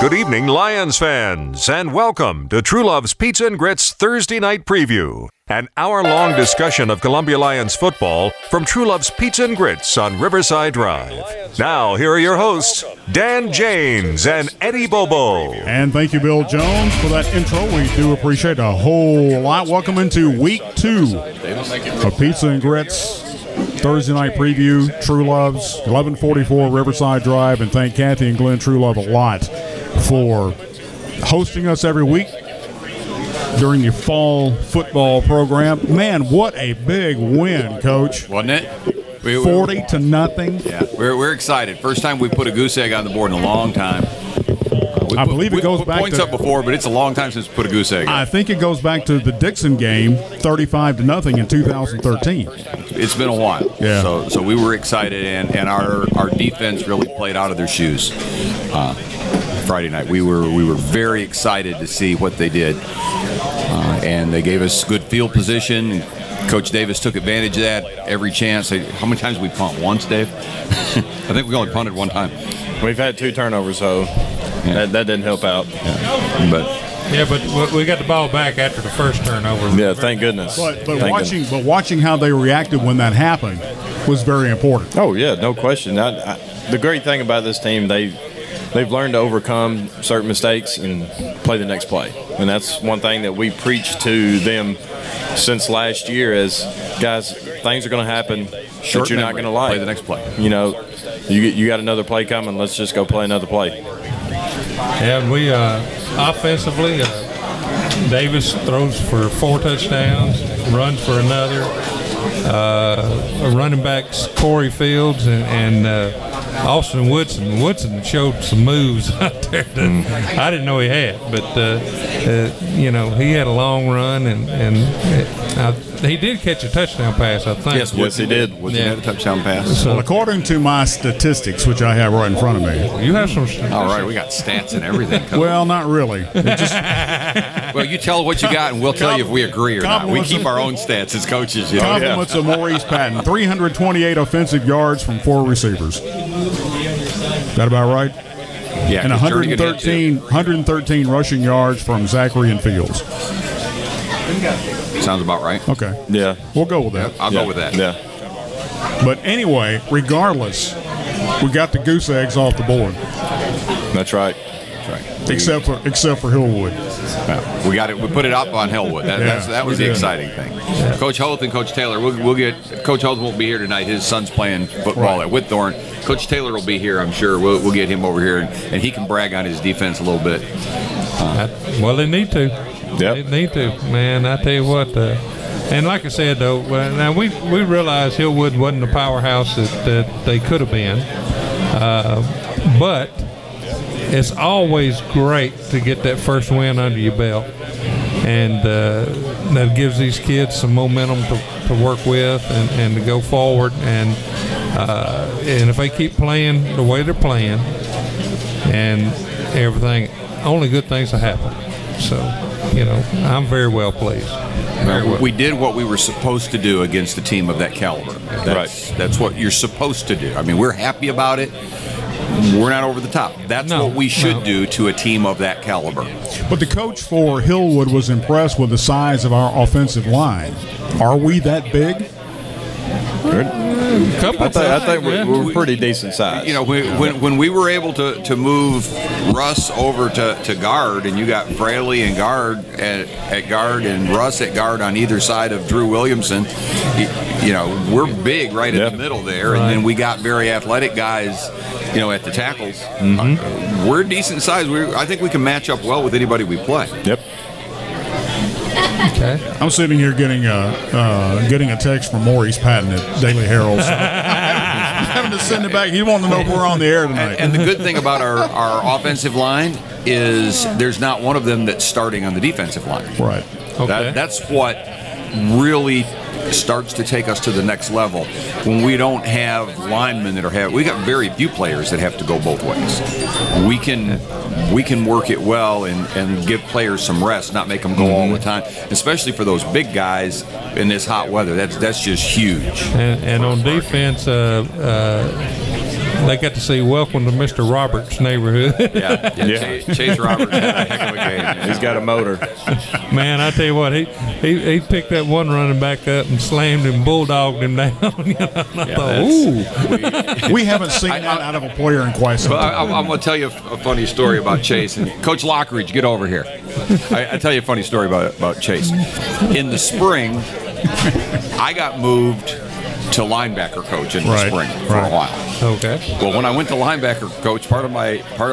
Good evening, Lions fans, and welcome to Truelove's Pizza and Grits Thursday Night Preview, an hour-long discussion of Columbia Lions football from Truelove's Pizza and Grits on Riverside Drive. Now, here are your hosts, Dan James and Eddie Bobo. And thank you, Bill Jones, for that intro. We do appreciate a whole lot. Welcome into Week 2 of Pizza and Grits Thursday Night Preview, Truelove's 1144 Riverside Drive, and thank Kathy and Glenn Truelove a lot for hosting us every week during the fall football program. Man, what a big win, Coach. Wasn't it? 40-0. Yeah, we're excited. First time we put a goose egg on the board in a long time. I believe it goes back points to, up before, but it's a long time since we put a goose egg on. I think it goes back to the Dixon game, 35-0 in 2013. It's been a while. Yeah. So we were excited, and our defense really played out of their shoes Friday night. We were very excited to see what they did, and they gave us good field position. Coach Davis took advantage of that every chance. How many times did we punt? Once, Dave? I think we only punted one time. We've had 2 turnovers, so that didn't help out. Yeah. But we got the ball back after the first turnover. Yeah, thank goodness. But watching how they reacted when that happened was very important. Oh yeah, no question. The great thing about this team, they've learned to overcome certain mistakes and play the next play, and that's one thing that we preach to them since last year. Is guys, things are going to happen that you're not going to like. Play the next play. You know, you got another play coming. Let's just go play another play. Yeah, we offensively, Davis throws for 4 touchdowns, runs for another. Running backs Corey Fields and Austin Woodson. Woodson showed some moves out there that I didn't know he had, but he had a long run and he did catch a touchdown pass, I think. Yes, he did. Woodson had a touchdown pass. Well, according to my statistics, which I have right in front of me. You have some statistics. All right, we got stats and everything. Well, not really. Well, you tell what you got, and we'll tell you if we agree or not. We keep our own stats as coaches. You know? Compliments of Maurice Patton. 328 offensive yards from 4 receivers. That about right? Yeah, and 113 rushing yards from Zachary and Fields. Sounds about right. Okay. Yeah. We'll go with that. I'll go with that. Yeah. But anyway, regardless, we got the goose eggs off the board. That's right. Except for Hillwood. We got it. We put it up on Hillwood. That was the exciting thing. Yeah. Coach Hoth and Coach Taylor. We'll get. Coach Hoth won't be here tonight. His son's playing football at Whitthorne. Coach Taylor will be here. I'm sure. We'll get him over here, and he can brag on his defense a little bit. Well, they need to. Yep. They need to, man. I tell you what. And like I said, though, now we realize Hillwood wasn't the powerhouse that they could have been, but it's always great to get that first win under your belt, and that gives these kids some momentum to work with and to go forward. And if they keep playing the way they're playing and everything, only good things will happen. So, I'm very well pleased. We did what we were supposed to do against a team of that caliber. That's what you're supposed to do. I mean, we're happy about it. We're not over the top. That's what we should do to a team of that caliber. But the coach for Hillwood was impressed with the size of our offensive line. Are we that big? I think we're pretty decent size. When we were able to move Russ over to guard, and you got Fraley and guard at guard and Russ at guard on either side of Drew Williamson, we're big right in the middle there, and then we got very athletic guys, at the tackles. Mm-hmm. We're decent size. I think we can match up well with anybody we play. Yep. Okay. I'm sitting here getting a text from Maurice Patton at Daily Herald. So having to send it back. He wanted to know if we're on the air tonight. And the good thing about our offensive line is there's not one of them that's starting on the defensive line. Right. Okay. That's what really starts to take us to the next level. When we don't have linemen we got very few players that have to go both ways. We can work it well and give players some rest, not make them go all the time, especially for those big guys in this hot weather. That's just huge. And on defense, they got to see Welcome to Mr. Roberts' neighborhood. Yeah. Chase Roberts had a heck of a game. He's got a motor. Man, I tell you what, he picked that one running back up and slammed him, bulldogged him down. I thought, ooh. We haven't seen that out of a player in quite some time. I'm going to tell you a funny story about Chase. And Coach Lockridge, get over here. I tell you a funny story about Chase. In the spring, I got moved to linebacker coach in the spring for a while. Okay. Well, when I went to linebacker coach, part of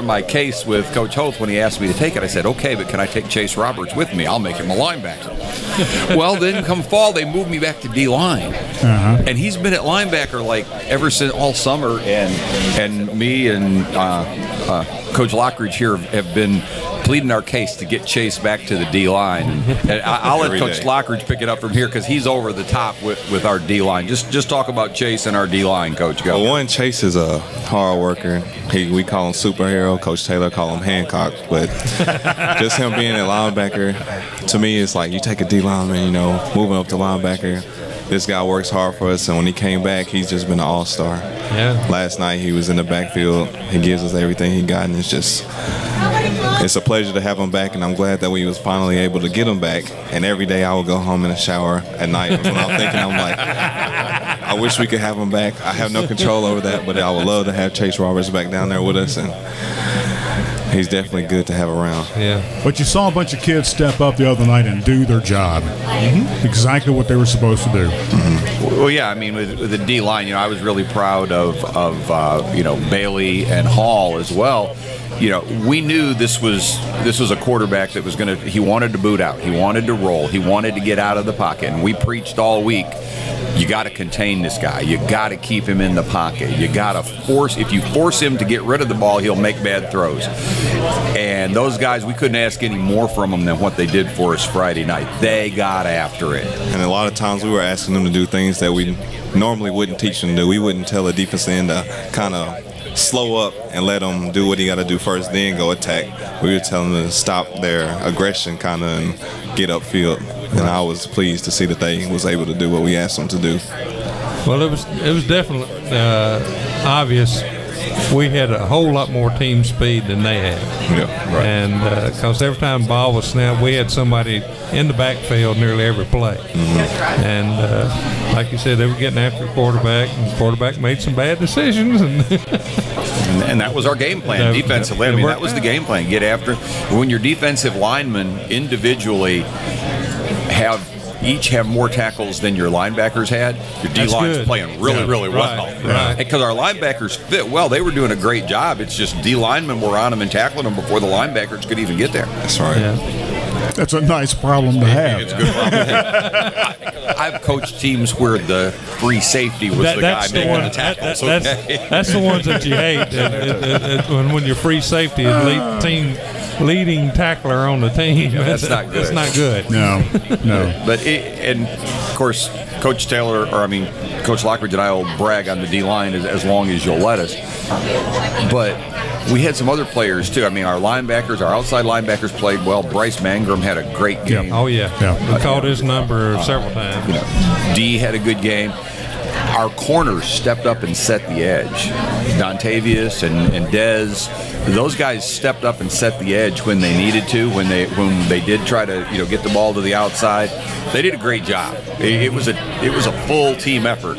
my case with Coach Hoth when he asked me to take it, I said, okay, but can I take Chase Roberts with me? I'll make him a linebacker. Well, then come fall, they moved me back to D-line. And he's been at linebacker like ever since all summer, and me and Coach Lockridge here have been pleading our case to get Chase back to the D-line. And I'll let Coach Lockridge pick it up from here because he's over the top with our D-line. Just talk about Chase and our D-line, Coach. Go. Well, one, Chase is a hard worker. We call him superhero. Coach Taylor call him Hancock. But just him being a linebacker, to me, it's like you take a D-lineman, moving up to linebacker. This guy works hard for us, and when he came back, he's just been an all-star. Yeah. Last night, he was in the backfield. He gives us everything he got, and it's a pleasure to have him back, and I'm glad that we was finally able to get him back. And every day I would go home in the shower at night. When I'm thinking, I'm like, I wish we could have him back. I have no control over that, but I would love to have Chase Roberts back down there with us, and he's definitely good to have around. Yeah. But you saw a bunch of kids step up the other night and do their job. Exactly what they were supposed to do. Well, yeah, I mean, with the D-line, I was really proud of Bailey and Hall as well. We knew this was a quarterback that was he wanted to boot out. He wanted to roll. He wanted to get out of the pocket. And we preached all week, you got to contain this guy. You got to keep him in the pocket. You got to if you force him to get rid of the ball, he'll make bad throws. And those guys, we couldn't ask any more from them than what they did for us Friday night. They got after it. And a lot of times we were asking them to do things that we normally wouldn't teach them to do. We wouldn't tell a defensive end to kind of slow up and let him do what he got to do first, then go attack. We were telling them to stop their aggression kind of and get upfield. And I was pleased to see that they was able to do what we asked them to do. Well, it was definitely obvious we had a whole lot more team speed than they had. Yeah, right. And because every time the ball was snapped, we had somebody in the backfield nearly every play. And like you said, they were getting after the quarterback, and the quarterback made some bad decisions. And that was our game plan defensively. I mean, that was the game plan. Get after. When your defensive linemen individually each have more tackles than your linebackers had, your D-line's playing really well. Right. Because our linebackers fit well. They were doing a great job. It's just D-linemen were on them and tackling them before the linebackers could even get there. That's right. Yeah. That's a nice problem to have. It's a good problem to have. I've coached teams where the free safety was the guy making the tackles. That's the ones that you hate. When your free safety is leading tackler on the team. That's not good. That's not good. No. But and of course, Coach Taylor, Coach Lockridge and I will brag on the D-line as long as you'll let us. But we had some other players too. I mean, our outside linebackers played well. Bryce Mangrum had a great game. Oh yeah. We called his number several times. D had a good game. Our corners stepped up and set the edge. Dontavius and Dez, those guys stepped up and set the edge when they needed to. When they did try to get the ball to the outside, they did a great job. It was a full team effort.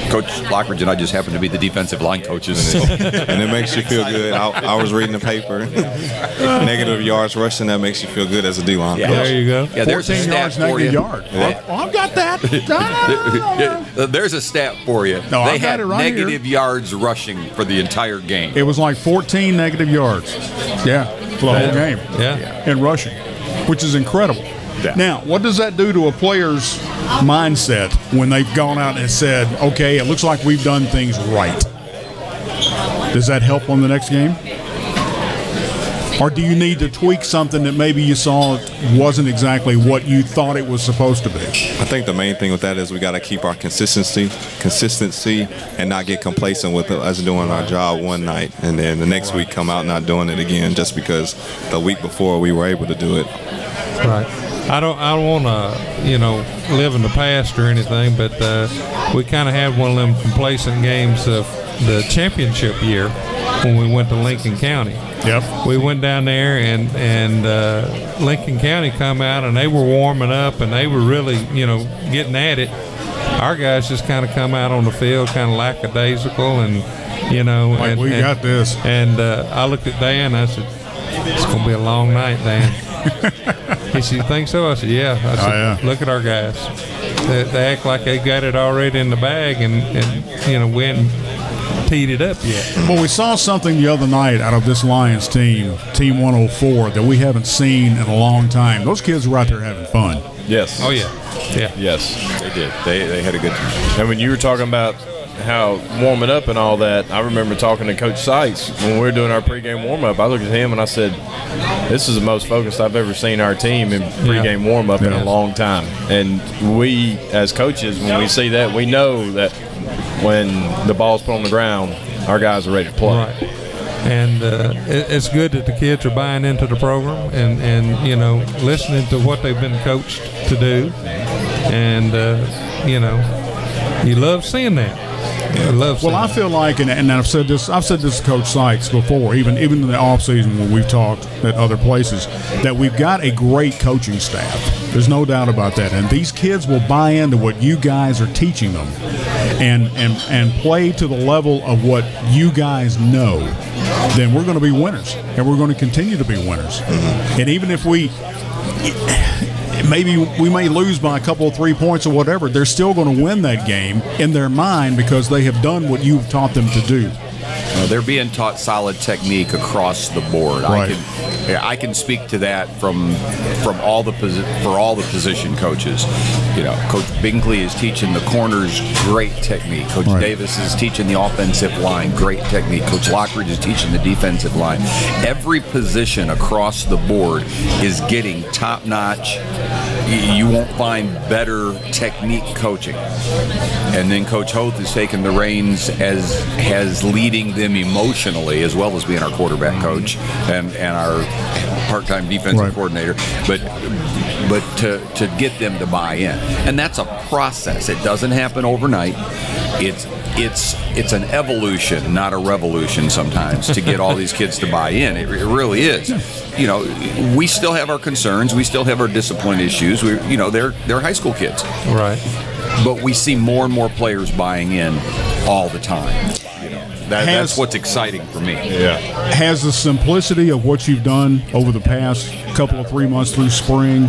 Coach Lockridge and I just happened to be the defensive line coaches. And it makes you feel good. I was reading the paper. Negative yards rushing, that makes you feel good as a D-line coach. There you go. Yeah, there's a 14 stat yards, for negative you. yard. I've got that. There's a stat for you. No, they I've got had it right negative yards rushing for the entire game. It was like 14 negative yards. Yeah, for the whole game. Yeah. In rushing, which is incredible. Yeah. Now, what does that do to a player's mindset when they've gone out and said, okay, it looks like we've done things right? Does that help on the next game? Or do you need to tweak something that maybe you saw wasn't exactly what you thought it was supposed to be? I think the main thing with that is we got to keep our consistency, and not get complacent with us doing our job one night, and then the next week come out not doing it again just because the week before we were able to do it. Right. I don't want to, live in the past or anything, but we kind of had one of them complacent games of the championship year when we went to Lincoln County. Yep. We went down there, and Lincoln County come out, and they were warming up, and they were really, getting at it. Our guys just kind of come out on the field kind of lackadaisical, and like, we got this. And I looked at Dan, I said, it's going to be a long night, Dan. He said, you think so? I said, yeah. I said, yeah. Look at our guys. They act like they got it already in the bag, and we hadn't teed it up yet. Well, we saw something the other night out of this Lions team, Team 104, that we haven't seen in a long time. Those kids were out there having fun. Yes. Oh, yeah. Yeah. Yes, they did. They had a good time. And when you were talking about how warming up and all that, I remember talking to Coach Sykes when we were doing our pregame warm-up. I looked at him and I said, this is the most focused I've ever seen our team in pregame warm-up in a long time. And we, as coaches, when we see that, we know that when the ball's put on the ground, our guys are ready to play. Right. And it's good that the kids are buying into the program and listening to what they've been coached to do. And, you love seeing that. Well, I feel like, and I've said this to Coach Sykes before, even in the offseason when we've talked at other places, that we've got a great coaching staff. There's no doubt about that. And these kids will buy into what you guys are teaching them and play to the level of what you guys know. Then we're going to be winners, and we're going to continue to be winners. And even if maybe we may lose by a couple of 3 points or whatever, they're still going to win that game in their mind because they have done what you've taught them to do. They're being taught solid technique across the board. Right. I can speak to that from all the position coaches. Coach Binkley is teaching the corners great technique. Coach Davis is teaching the offensive line great technique. Coach Lockridge is teaching the defensive line. Every position across the board is getting top notch. You won't find better technique coaching. And then Coach Hoth is taking the reins as leading them emotionally, as well as being our quarterback coach and our part-time defensive coordinator. But to get them to buy in, and that's a process. It doesn't happen overnight. It's an evolution, not a revolution sometimes, to get all these kids to buy in. It really is. We still have our concerns. We still have our discipline issues. They're high school kids. Right. But we see more and more players buying in all the time. That's what's exciting for me. Yeah. Has the simplicity of what you've done over the past couple of 3 months through spring,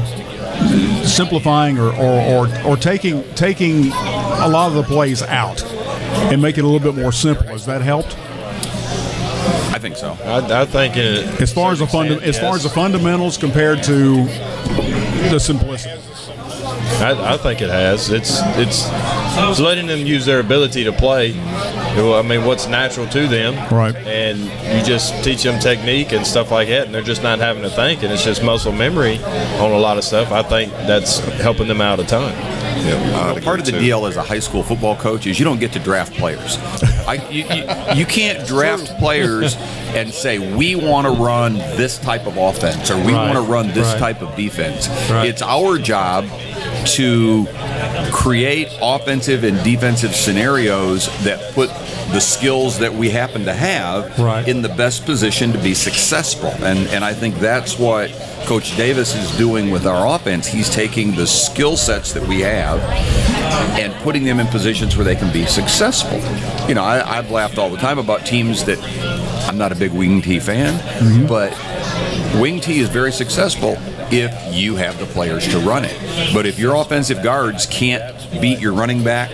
simplifying or taking a lot of the plays out and make it a little bit more simple, has that helped? I think so. I think as far as the fundamentals compared to the simplicity. I think it has. It's letting them use their ability to play. I mean, what's natural to them. Right. And you just teach them technique and stuff like that, and they're just not having to think, and it's just muscle memory on a lot of stuff. I think that's helping them out a ton. Part of the deal as a high school football coach is you don't get to draft players. You can't draft players and say, we want to run this type of offense or we want to run this type of defense. Right. It's our job to create offensive and defensive scenarios that put the skills that we happen to have in the best position to be successful. And I think that's what Coach Davis is doing with our offense. He's taking the skill sets that we have and putting them in positions where they can be successful. I've laughed all the time about teams that I'm not a big wing tee fan, but wing tee is very successful if you have the players to run it. But if your offensive guards can't beat your running back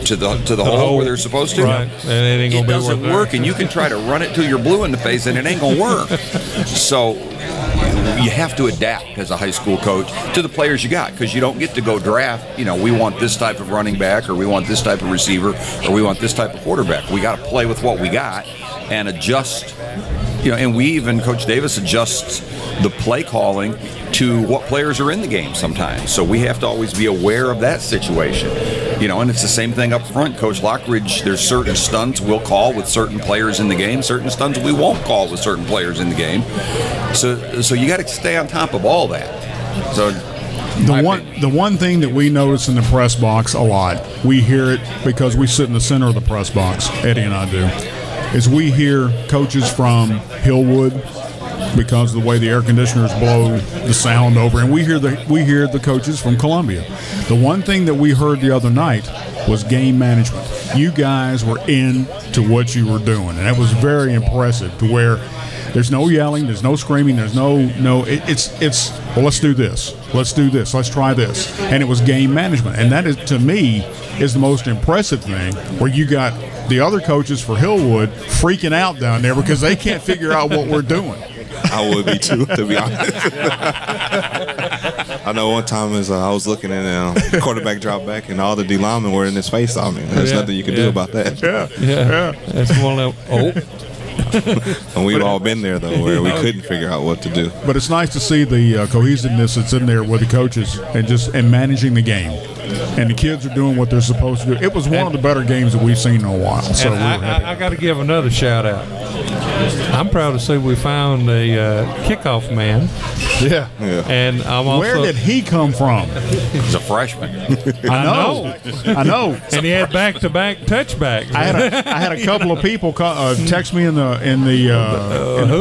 to the hole where they're supposed to, it doesn't work. And you can try to run it till you're blue in the face, and it ain't gonna work. So you have to adapt as a high school coach to the players you got, because you don't get to go draft. We want this type of running back, or we want this type of receiver, or we want this type of quarterback. We got to play with what we got and adjust. And we even, Coach Davis adjusts the play calling to what players are in the game sometimes. So we have to always be aware of that situation. And it's the same thing up front. Coach Lockridge, there's certain stunts we'll call with certain players in the game, certain stunts we won't call with certain players in the game. So you got to stay on top of all that. So The one thing that we notice in the press box a lot, we hear it because we sit in the center of the press box, Eddie and I do, is we hear coaches from Hillwood because of the way the air conditioners blow the sound over, and we hear the coaches from Columbia. The one thing that we heard the other night was game management. You guys were into what you were doing, and that was very impressive. To where there's no yelling, there's no screaming, there's it's well, let's do this, let's try this, and it was game management, and that is, to me, is the most impressive thing. Where you got the other coaches for Hillwood freaking out down there because they can't figure out what we're doing. I would be too, to be honest. I know one time I was looking at the quarterback drop back, and all the D linemen were in his face. I mean, there's nothing you can do about that. Yeah. That's one of them. And we've all been there, though, where we couldn't figure out what to do. But it's nice to see the cohesiveness that's in there with the coaches and managing the game. And the kids are doing what they're supposed to do. It was one of the better games that we've seen in a while. So I got to give another shout out. I'm proud to say we found a kickoff man. Yeah. And I'm also, where did he come from? He's a freshman. I know. And he had back-to-back touchbacks. I had a couple of people text me in the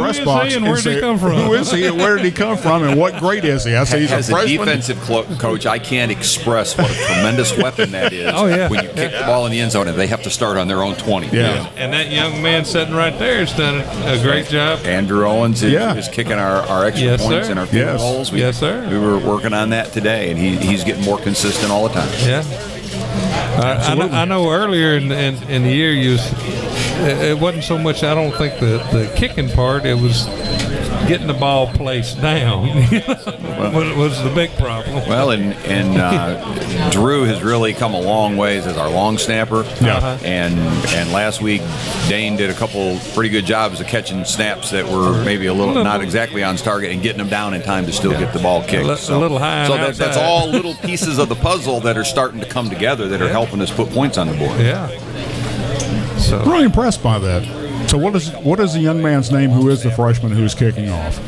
press box. And where did he come from? Who is he? And where did he come from? And what grade is he? I say he's As a freshman. defensive coach, I can't express what a tremendous weapon that is. Oh, yeah. When you kick the ball in the end zone and they have to start on their own 20. Yeah. And that young man sitting right there has done a great job. Andrew Owens is kicking our extra points and our field goals. Yes, sir. We were working on that today, and he's getting more consistent all the time. Yeah. I know earlier in the year it wasn't so much, I don't think, the kicking part. It was getting the ball placed down was the big problem. Well, and Drew has really come a long ways as our long snapper. Yeah. And last week, Dane did a couple pretty good jobs of catching snaps that were maybe a little not exactly on target and getting them down in time to still get the ball kicked. A little high. So that's all little pieces of the puzzle that are starting to come together that are helping us put points on the board. Yeah. So Really impressed by that. So what is the young man's name who is the freshman who's kicking off?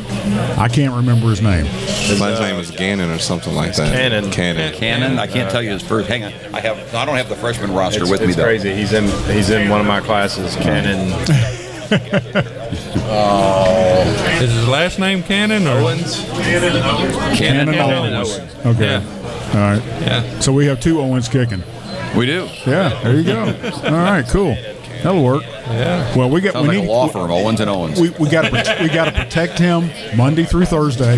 I can't remember his name. His name is Gannon or something like that. Cannon. I can't tell you his first. Hang on. I don't have the freshman roster with me though. It's crazy. He's in one of my classes. Cannon. is his last name Cannon or Owens? Cannon Owens. Okay. Yeah. All right. Yeah. So we have two Owens kicking. We do. Yeah. There you go. All right. Cool. That'll work. Yeah. Well, Sounds like a law firm, Owens and Owens. We got to protect him Monday through Thursday.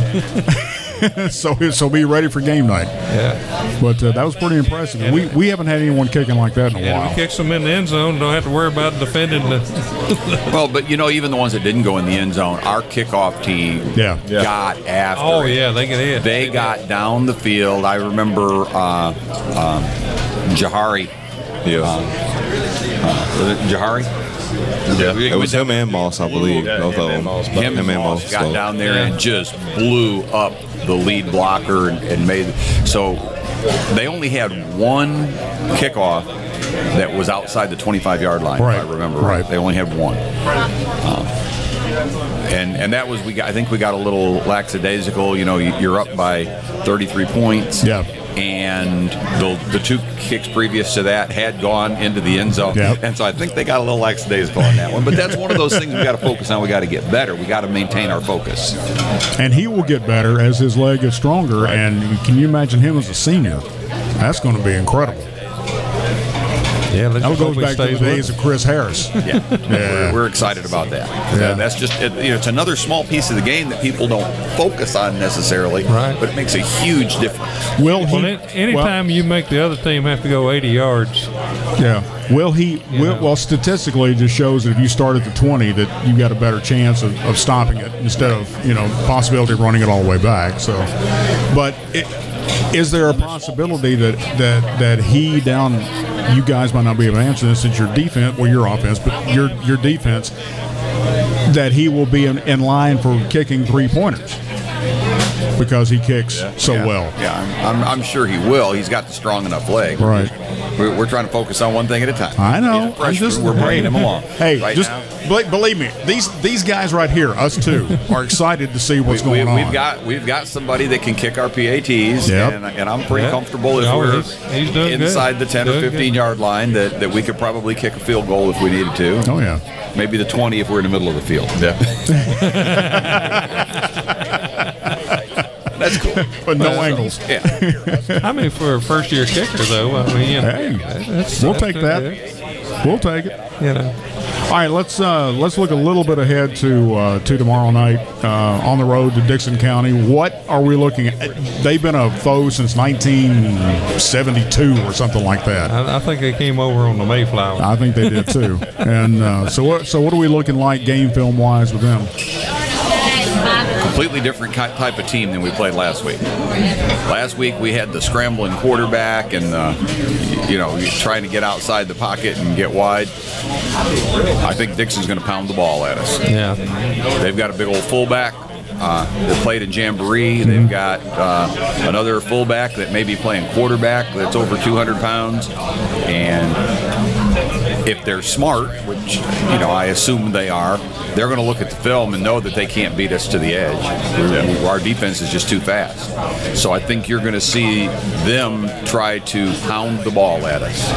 so be ready for game night. Yeah. But that was pretty impressive. And we haven't had anyone kicking like that in a while. We kicks them in the end zone. Don't have to worry about defending the. Well, but even the ones that didn't go in the end zone, our kickoff team got after. Oh it. yeah, they get in. They got down the field. I remember Jahari. Was it Jahari? Yeah. It was him and Moss, I believe. Both of them. Him and Moss got down there and just blew up the lead blocker and made. So they only had one kickoff that was outside the 25-yard line, if I remember right. They only had one. And that was I think we got a little lackadaisical. You're up by 33 points. Yeah. And the two kicks previous to that had gone into the end zone. Yep. And so I think they got a little lackadaisical on that one. But that's one of those things we got to focus on. We got to get better. We got to maintain our focus. And he will get better as his leg gets stronger. Right. And can you imagine him as a senior? That's going to be incredible. Yeah, that goes back to the days of Chris Harris. Yeah. We're excited about that. Yeah. That's just it's another small piece of the game that people don't focus on necessarily, right? But it makes a huge difference. Anytime you make the other team have to go 80 yards. Yeah. Well, statistically, it just shows that if you start at the 20, that you got a better chance of stopping it instead of possibility of running it all the way back. So, but is there a possibility that he down? You guys might not be able to answer this since your defense, your offense, but your defense, that he will be in line for kicking 3-pointers. because he kicks so well. Yeah, I'm sure he will. He's got the strong enough leg. Right. We're trying to focus on one thing at a time. I know. We're bringing him along. Hey, right just now, believe me, these guys right here, us two, are excited to see what's going on. We've got somebody that can kick our PATs, and I'm pretty comfortable if we're he's inside the 10 or 15 yard line that we could probably kick a field goal if we needed to. Oh yeah, maybe the 20 if we're in the middle of the field. Yeah. That's cool. But no angles. Yeah. I mean, for a first-year kicker, though, I mean, we'll take that. We'll take it. You know. All right, let's look a little bit ahead to tomorrow night on the road to Dixon County. What are we looking at? They've been a foe since 1972 or something like that. I think they came over on the Mayflower. I think they did too. And so what are we looking like game film wise with them? Completely different type of team than we played last week. Last week we had the scrambling quarterback and trying to get outside the pocket and get wide. I think Dixon's going to pound the ball at us. Yeah, they've got a big old fullback. They played in Jamboree. They've got another fullback that may be playing quarterback that's over 200 pounds. And if they're smart, which I assume they are, they're going to look at the film and know that they can't beat us to the edge. Our defense is just too fast. So I think you're going to see them try to pound the ball at us.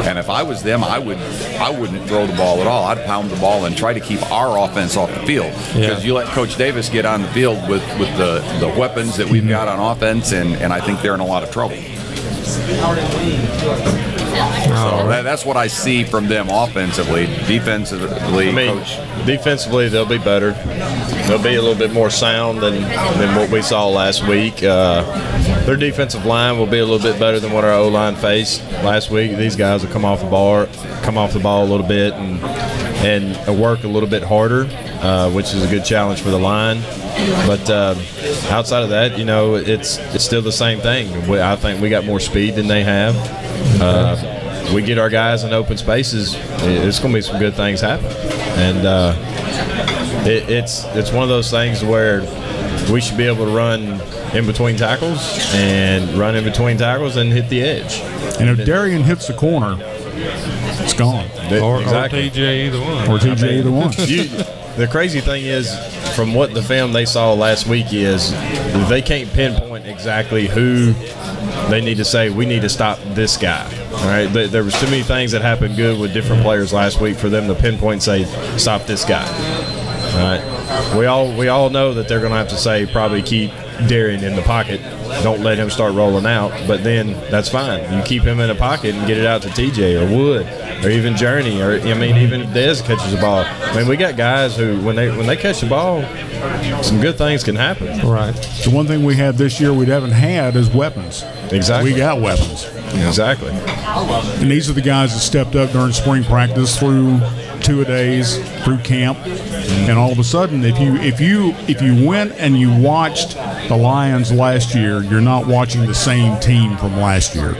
And if I was them, I wouldn't throw the ball at all. I'd pound the ball and try to keep our offense off the field. Because you let Coach Davis get on the field with the weapons that we've got on offense, and I think they're in a lot of trouble. So that's what I see from them offensively. Defensively, Coach. Defensively, they'll be better. They'll be a little bit more sound than what we saw last week. Their defensive line will be a little bit better than what our O-line faced last week. These guys will come off the ball a little bit and work a little bit harder, which is a good challenge for the line. But outside of that, it's still the same thing. I think we got more speed than they have. We get our guys in open spaces, it's going to be some good things happen. And it's one of those things where we should be able to run in between tackles and hit the edge. And if Darian hits the corner, it's gone. Or TJ either one. Either one. The crazy thing is, from what the film they saw last week is, they can't pinpoint exactly who they need to say, we need to stop this guy. All right, there was too many things that happened good with different players last week for them to pinpoint and say, stop this guy. All right, we all know that they're going to have to say, probably keep Darian in the pocket. Don't let him start rolling out. But then that's fine. You keep him in the pocket and get it out to TJ or Wood or even Journey, or even if Dez catches the ball. We got guys who, when they catch the ball, some good things can happen. Right. The one thing we had this year we haven't had is weapons. Exactly. We got weapons. Yeah. Exactly. And these are the guys that stepped up during spring practice, through two-a-days, through camp, and all of a sudden, if you went and you watched the Lions last year, you're not watching the same team from last year.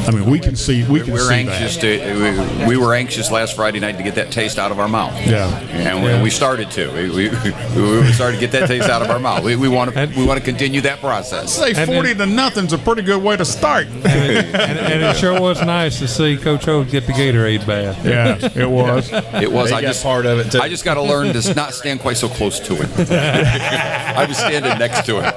I mean, we can see. We were anxious that. We were anxious last Friday night to get that taste out of our mouth. Yeah, and we started to. We started to get that taste out of our mouth. We want to continue that process. I'd say 40-0's a pretty good way to start. And it sure was nice to see Coach O get the Gatorade bath. Yeah, it was. It was. I just part of it too. I just got to learn to not stand quite so close to it. I was standing next to it.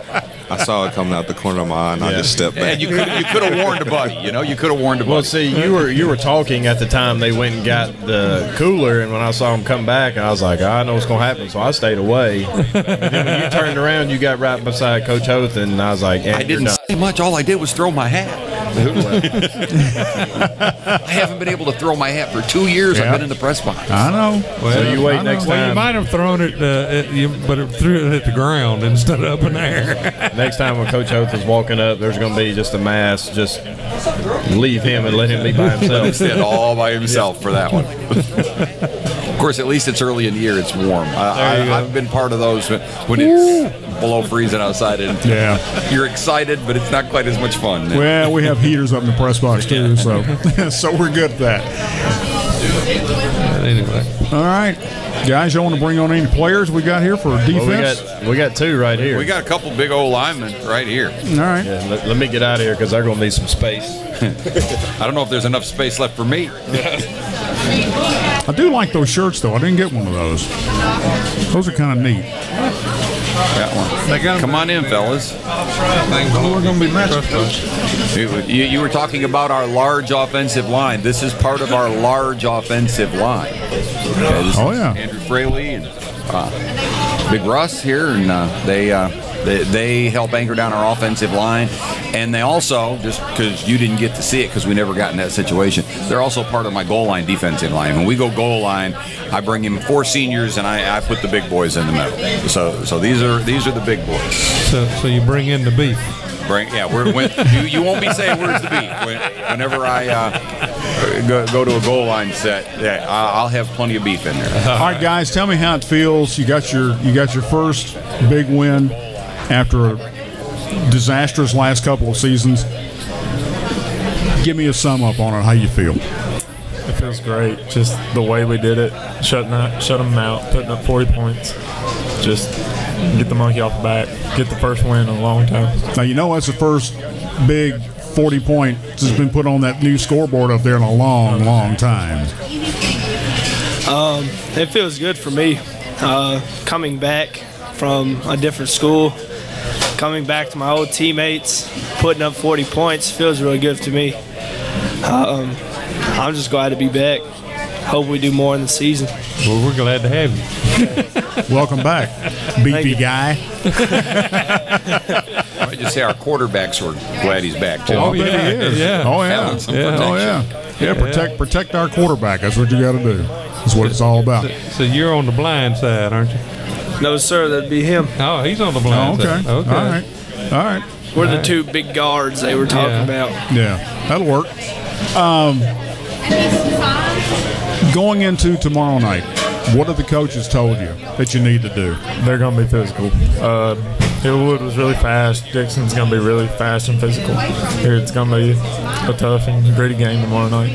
I saw it coming out the corner of my eye, and I just stepped back. And you could have warned a buddy. You could have warned a buddy. Well, see, you were talking at the time they went and got the cooler, and when I saw them come back, I was like, I know what's going to happen, so I stayed away. And then when you turned around, you got right beside Coach Hoth, and I was like, I didn't say much. All I did was throw my hat. I haven't been able to throw my hat for 2 years. I've been in the press box. I know. Well, so you wait next time. Well, you might have thrown it, but it threw it at the ground instead of up in the air. Next time when Coach Hoth is walking up, there's going to be just a mass. Just leave him and let him be by himself. Let him stand all by himself for that one. Of course, at least it's early in the year. It's warm. I've been part of those when it's below freezing outside, and you're excited, but it's not quite as much fun. Well, we have heaters up in the press box too, so we're good at that. anyway. All right. Guys, y'all want to bring on any players we got here for defense? Well, we got two right here. We got a couple big old linemen right here. All right. Yeah, let me get out of here because they're going to need some space. I don't know if there's enough space left for me. I do like those shirts, though. I didn't get one of those. Those are kind of neat. Got one. Come on in, fellas. We're going to be messed. You were talking about our large offensive line. This is part of our large offensive line. Okay, this is Andrew Fraley and Big Russ here, and they help anchor down our offensive line. And they also, just because you didn't get to see it because we never got in that situation, they're also part of my goal line defensive line. When we go goal line, I bring in 4 seniors and I put the big boys in the middle. So these are the big boys. So you bring in the beef. You won't be saying where's the beef whenever I go to a goal line set. Yeah, I'll have plenty of beef in there. All right, guys, tell me how it feels. You got your first big win after a disastrous last couple of seasons. Give me a sum up on it. How you feel? It feels great. Just the way we did it, shut them out, putting up 40 points. Just get the monkey off the back, get the first win in a long time. Now, you know that's the first big 40 point that's been put on that new scoreboard up there in a long, long time. It feels good for me. Coming back from a different school, coming back to my old teammates, putting up 40 points feels really good to me. I'm just glad to be back. Hope we do more in the season. Well, we're glad to have you. Welcome back, beefy guy. I just say our quarterbacks were glad he's back too. Oh, yeah, he is. Yeah. Oh, yeah. Protect our quarterback. That's what you got to do. That's what it's all about. So you're on the blind side, aren't you? No, sir, that'd be him. Oh, he's on the blind side. Okay. All right. We're the two big guards they were talking about. Yeah, that'll work. Going into tomorrow night, what have the coaches told you that you need to do? They're going to be physical. Hillwood was really fast. Dixon's going to be really fast and physical. It's going to be a tough and gritty game tomorrow night.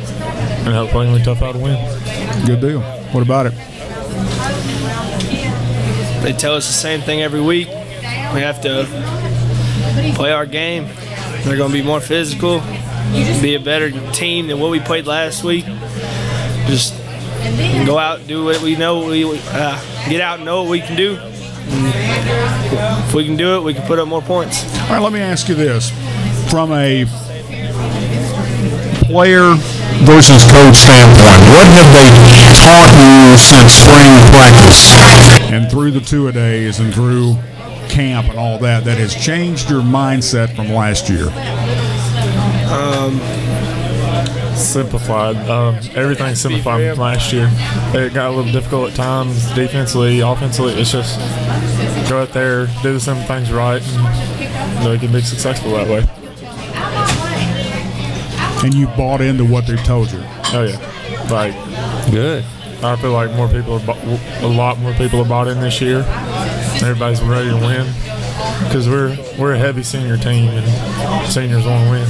And hopefully we're tough out to win. Good deal. What about it? They tell us the same thing every week. We have to play our game. They're going to be more physical, be a better team than what we played last week. Just go out and do what we know. Get out and know what we can do. And if we can do it, we can put up more points. All right, let me ask you this. From a player versus coach standpoint, what have they taught you since spring practice and through the two-a-days and through camp and all that has changed your mindset from last year? Simplified. Everything's simplified from last year. It got a little difficult at times, defensively, offensively. It's just go out there, do the simple things right, and they can be successful that way. And you bought into what they told you? Oh yeah, like good. I feel like a lot more people are bought in this year. Everybody's ready to win because we're a heavy senior team and seniors want to win.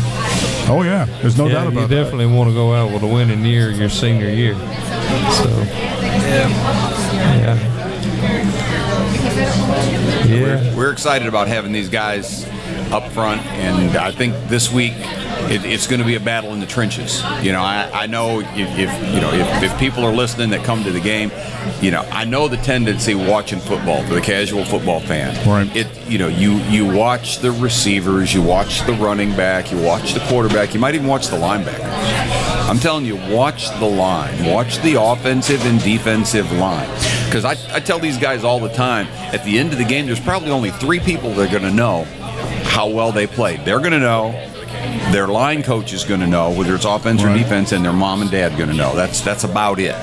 Oh yeah, there's no doubt about that. You definitely want to go out with a winning year your senior year. So yeah. We're excited about having these guys up front, and I think this week it's going to be a battle in the trenches. You know, I know if people are listening that come to the game, I know the tendency watching football for the casual football fan. Right. You watch the receivers, you watch the running back, you watch the quarterback, you might even watch the linebacker. I'm telling you, watch the line, watch the offensive and defensive line. Because I tell these guys all the time, at the end of the game, there's probably only 3 people that are going to know how well they played. They're going to know, their line coach is going to know, whether it's offense or defense, and their mom and dad going to know. That's about it.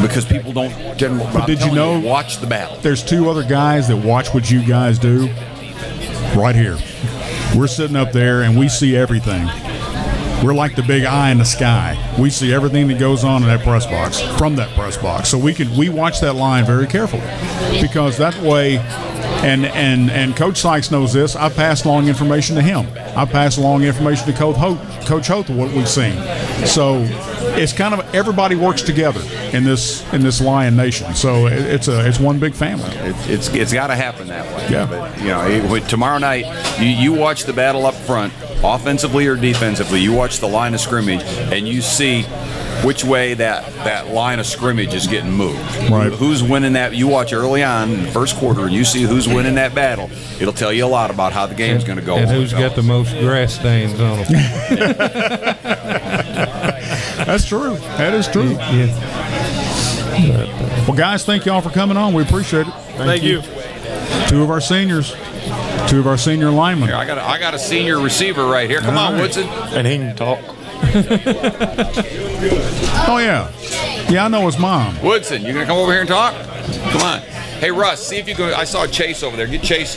Because people don't generally. But did you know? Watch the battle. There's 2 other guys that watch what you guys do. Right here, we're sitting up there and we see everything. We're like the big eye in the sky. We see everything that goes on in that press box, from that press box. So we watch that line very carefully, because that way, and Coach Sykes knows this, I pass along information to him. I pass along information to Coach Hoth of what we've seen. So it's kind of everybody works together in this Lion Nation. So it's one big family. It's got to happen that way. Yeah. But tomorrow night, you watch the battle up front, offensively or defensively. You watch the line of scrimmage, and you see which way that line of scrimmage is getting moved. Right. Who's winning that? You watch early on in the first quarter, and you see who's winning that battle. It'll tell you a lot about how the game's going to go. And who's got the most grass stains on them. That's true. That is true. Yeah. Well, guys, thank y'all for coming on. We appreciate it. Thank you. Two of our senior linemen. Here, I got a senior receiver right here. Come on, Woodson. And he can talk. Oh, yeah. Yeah, I know his mom. Woodson, you gonna come over here and talk? Come on. Hey, Russ, see if you can. I saw Chase over there. Get Chase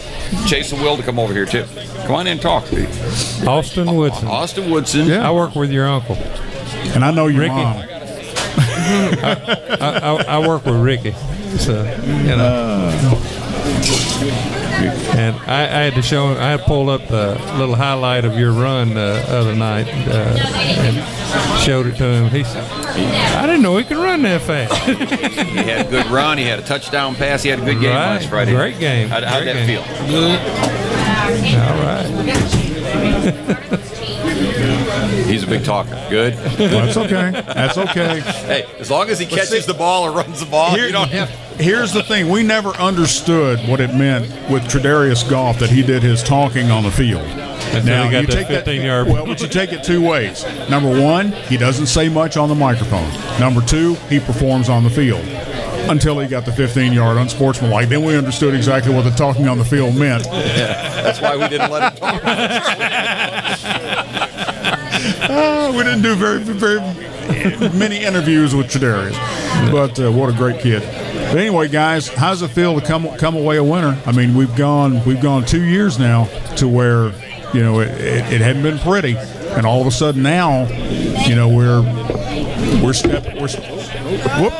and Will to come over here too. Come on in and talk. Austin Woodson. Austin Woodson. Yeah. I work with your uncle. And I know your Ricky. mom. I work with Ricky, so you know. And I had to show him. I had pulled up the little highlight of your run the other night and showed it to him. He said, "I didn't know he could run that fast." He had a good run. He had a touchdown pass. He had a good game last Friday. Great game. How'd that feel? Good. All right. He's a big talker. Good. Well, that's okay. That's okay. Hey, as long as he catches the ball or runs the ball, you don't have. Here's the thing. We never understood what it meant with Tredarius Goff that he did his talking on the field. Until he got that 15-yard. Well, but you take it two ways. Number one, he doesn't say much on the microphone. Number two, he performs on the field. Until he got the 15-yard unsportsmanlike. Then we understood exactly what the talking on the field meant. Yeah, that's why we didn't let him talk. We didn't do very many interviews with Tredarius. But what a great kid. But anyway, guys, how's it feel to come away a winner? I mean, we've gone 2 years now to where, it hadn't been pretty, and all of a sudden now, whoop,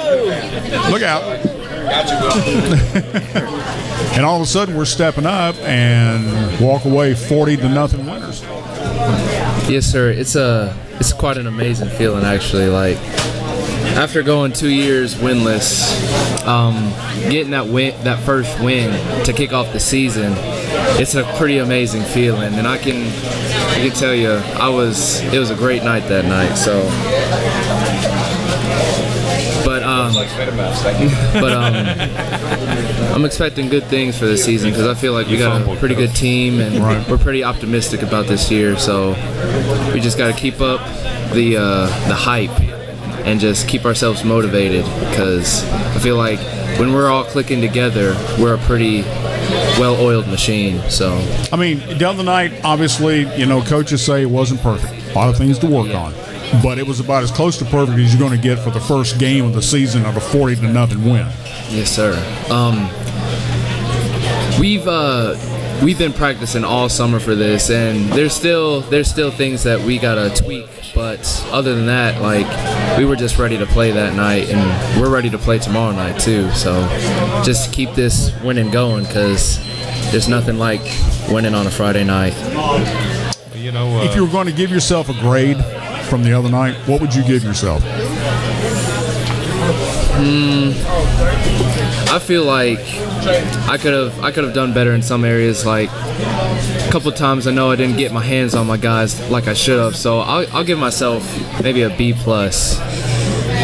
look out. And all of a sudden we're stepping up and walk away 40-0 winners. Yes, sir. It's quite an amazing feeling, actually. Like, after going 2 years winless, getting that first win to kick off the season, it's a pretty amazing feeling. And I can tell you, it was a great night that night. So, I'm expecting good things for this season because I feel like we got a pretty good team and we're pretty optimistic about this year. So we just got to keep up the hype and just keep ourselves motivated because I feel like when we're all clicking together, we're a pretty well-oiled machine. So I mean, the other night, obviously, coaches say it wasn't perfect. A lot of things to work on. But it was about as close to perfect as you're going to get for the first game of the season of a 40-0 win. Yes, sir. We've been practicing all summer for this, and there's still things that we gotta tweak. But other than that, like, we were just ready to play that night, and we're ready to play tomorrow night too. So just keep this winning going because there's nothing like winning on a Friday night. If you were going to give yourself a grade from the other night, what would you give yourself? I feel like I could have done better in some areas. Like a couple of times, I know I didn't get my hands on my guys like I should have. So I'll give myself maybe a B+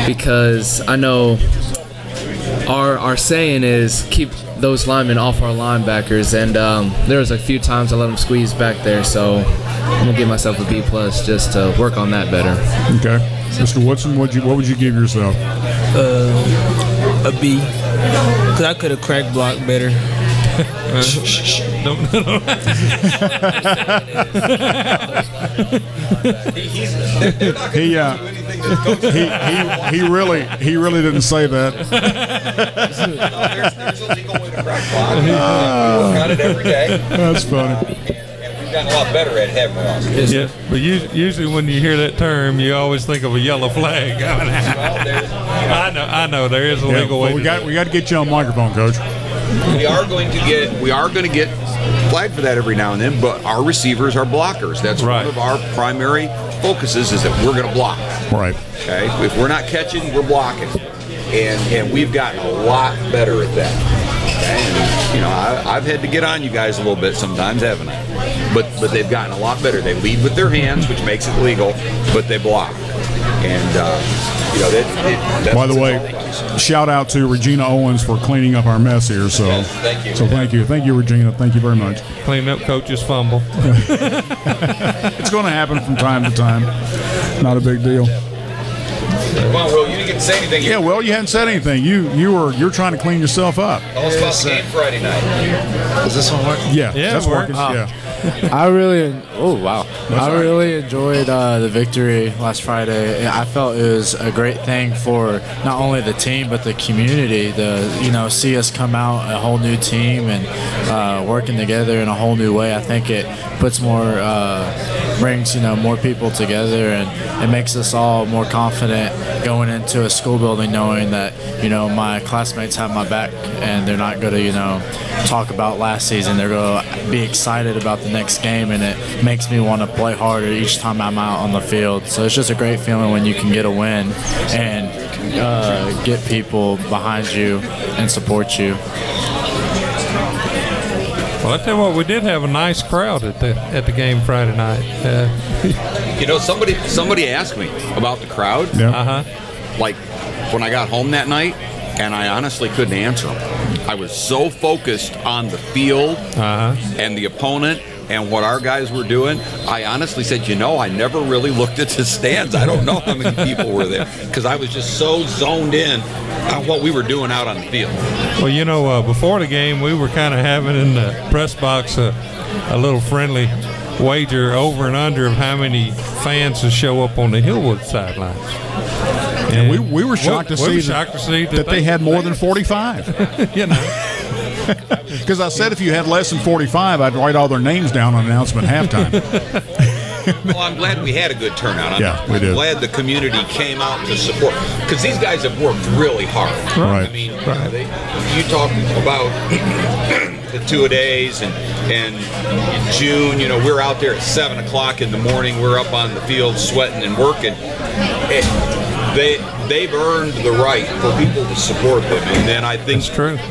because I know our saying is keep those linemen off our linebackers, and there was a few times I let them squeeze back there. So I'm gonna give myself a B+ just to work on that better. Okay, Mr. Woodson, what would you give yourself? A B, because I could have crack blocked better. He really didn't say that. Got it every day. That's funny. We've gotten a lot better at having us. Yeah, but usually when you hear that term, you always think of a yellow flag. I know there is a legal way. We got to get you on microphone, Coach. We are going to get flagged for that every now and then, but our receivers are blockers. That's one of our primary focus is that we're going to block. Right. Okay? If we're not catching, we're blocking. And we've gotten a lot better at that. Okay? And, you know, I've had to get on you guys a little bit sometimes, haven't I? But they've gotten a lot better. They lead with their hands, which makes it legal, but they block. And, you know, that's by the way, shout out to Regina Owens for cleaning up our mess here. So, yes, thank you. So thank you, Regina. Thank you very much. Clean up coach's fumble. It's going to happen from time to time. Not a big deal. Come on, Will, you didn't get to say anything. Yeah, well, you hadn't said anything. You're trying to clean yourself up. Tell us about the game Friday night. Does this one work? Yeah, Yeah, that's it working. works. Yeah. I really enjoyed the victory last Friday. I felt it was a great thing for not only the team but the community to see us come out a whole new team and working together in a whole new way. I think it puts brings more people together, and it makes us all more confident going into a school building, knowing that my classmates have my back and they're not going to talk about last season. They're going to be excited about the next game, and it makes me want to play harder each time I'm out on the field. So it's just a great feeling when you can get a win and get people behind you and support you. Well, I tell you what, we did have a nice crowd at the game Friday night. Somebody asked me about the crowd. Yeah. Like when I got home that night, and I honestly couldn't answer them. I was so focused on the field and the opponent and what our guys were doing. I honestly said, I never really looked at the stands. I don't know how many people were there because I was just so zoned in on what we were doing out on the field. Well, before the game, we were kind of having in the press box a little friendly wager over and under of how many fans would show up on the Hillwood sidelines. And we were shocked to see that they had more than 45. Because I said if you had less than 45, I'd write all their names down on announcement halftime. Well, I'm glad we had a good turnout. We did. I'm glad the community came out to support, because these guys have worked really hard. Right. I mean, you talk about the two-a-days and in June, we're out there at 7 o'clock in the morning. We're up on the field sweating and working. They've earned the right for people to support them, and then I think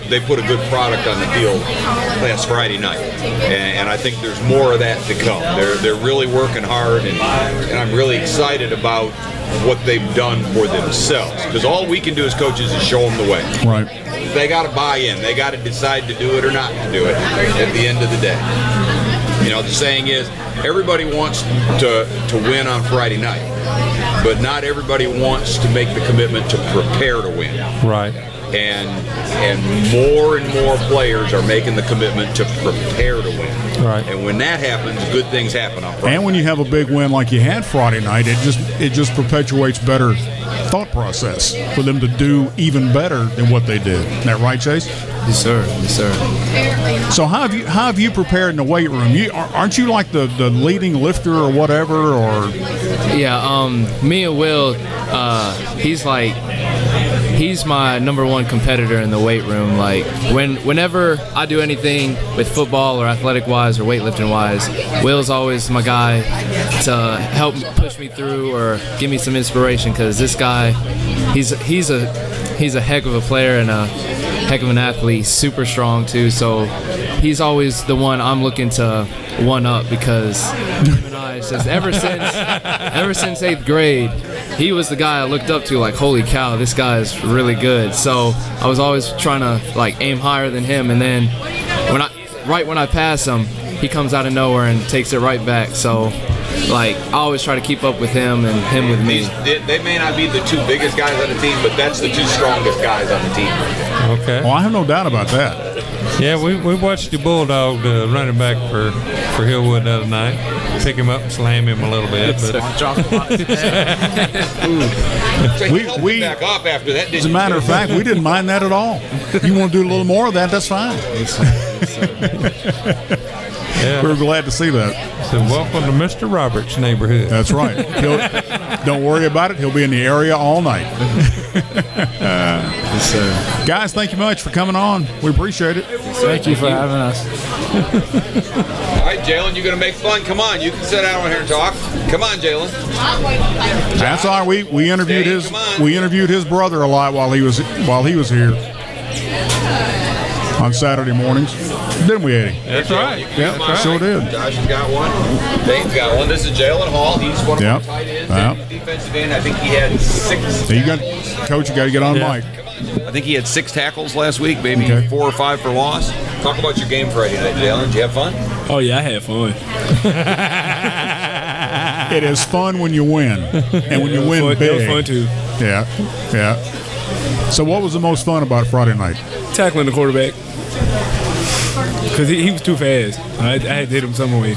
they put a good product on the field last Friday night, and I think there's more of that to come. They're really working hard, and I'm really excited about what they've done for themselves, because all we can do as coaches is show them the way. Right. They got to buy in. They got to decide to do it or not to do it at the end of the day. The saying is, everybody wants to win on Friday night, but not everybody wants to make the commitment to prepare to win. Right. And more players are making the commitment to prepare to win. Right. And when that happens, good things happen on Friday. And when you have a big win like you had Friday night, it just perpetuates better thought process for them to do even better than what they did. Isn't that right, Chase? Yes, sir. Yes, sir. So how have you prepared in the weight room? Aren't you like the leading lifter or whatever? Or me and Will, he's my number one competitor in the weight room. Like whenever I do anything with football or athletic wise or weightlifting wise, Will's always my guy to help push me through or give me some inspiration, because this guy, he's a heck of a player and a heck of an athlete, super strong too. So he's always the one I'm looking to one up, because him and I, just ever since 8th grade, he was the guy I looked up to, like, holy cow, this guy is really good. So I was always trying to aim higher than him, and then when I pass him, he comes out of nowhere and takes it right back. So I always try to keep up with him and him with me. They may not be the two biggest guys on the team, but that's the two strongest guys on the team. Okay. Well, I have no doubt about that. Yeah, we watched the Bulldog, the running back for Hillwood the other night, pick him up and slam him a little bit. But we back up after that. As a matter of fact, we didn't mind that at all. You want to do a little more of that? That's fine. We were glad to see that. So welcome to Mr. Roberts' neighborhood. That's right. Don't worry about it. He'll be in the area all night. Yes, sir. Guys, thank you much for coming on. We appreciate it. Thank you for having us. All right, Jalen, you're going to make fun. Come on, you can sit down here and talk. Come on, Jalen. That's all right. We interviewed his brother a lot while he was here on Saturday mornings. Didn't we, Eddie? That's right. Yeah, sure did. Josh has got one. Dave's got one. This is Jalen Hall. He's one of our tight ends. Defensive end. I think he had 6. Coach, you got to get on mic. I think he had 6 tackles last week, maybe 4 or 5 for loss. Talk about your game Friday night, Jalen. Did you have fun? Oh, yeah, I had fun. It is fun when you win. And when you win big. It was fun, too. Yeah. So what was the most fun about Friday night? Tackling the quarterback. Because he was too fast. I had to hit him some way.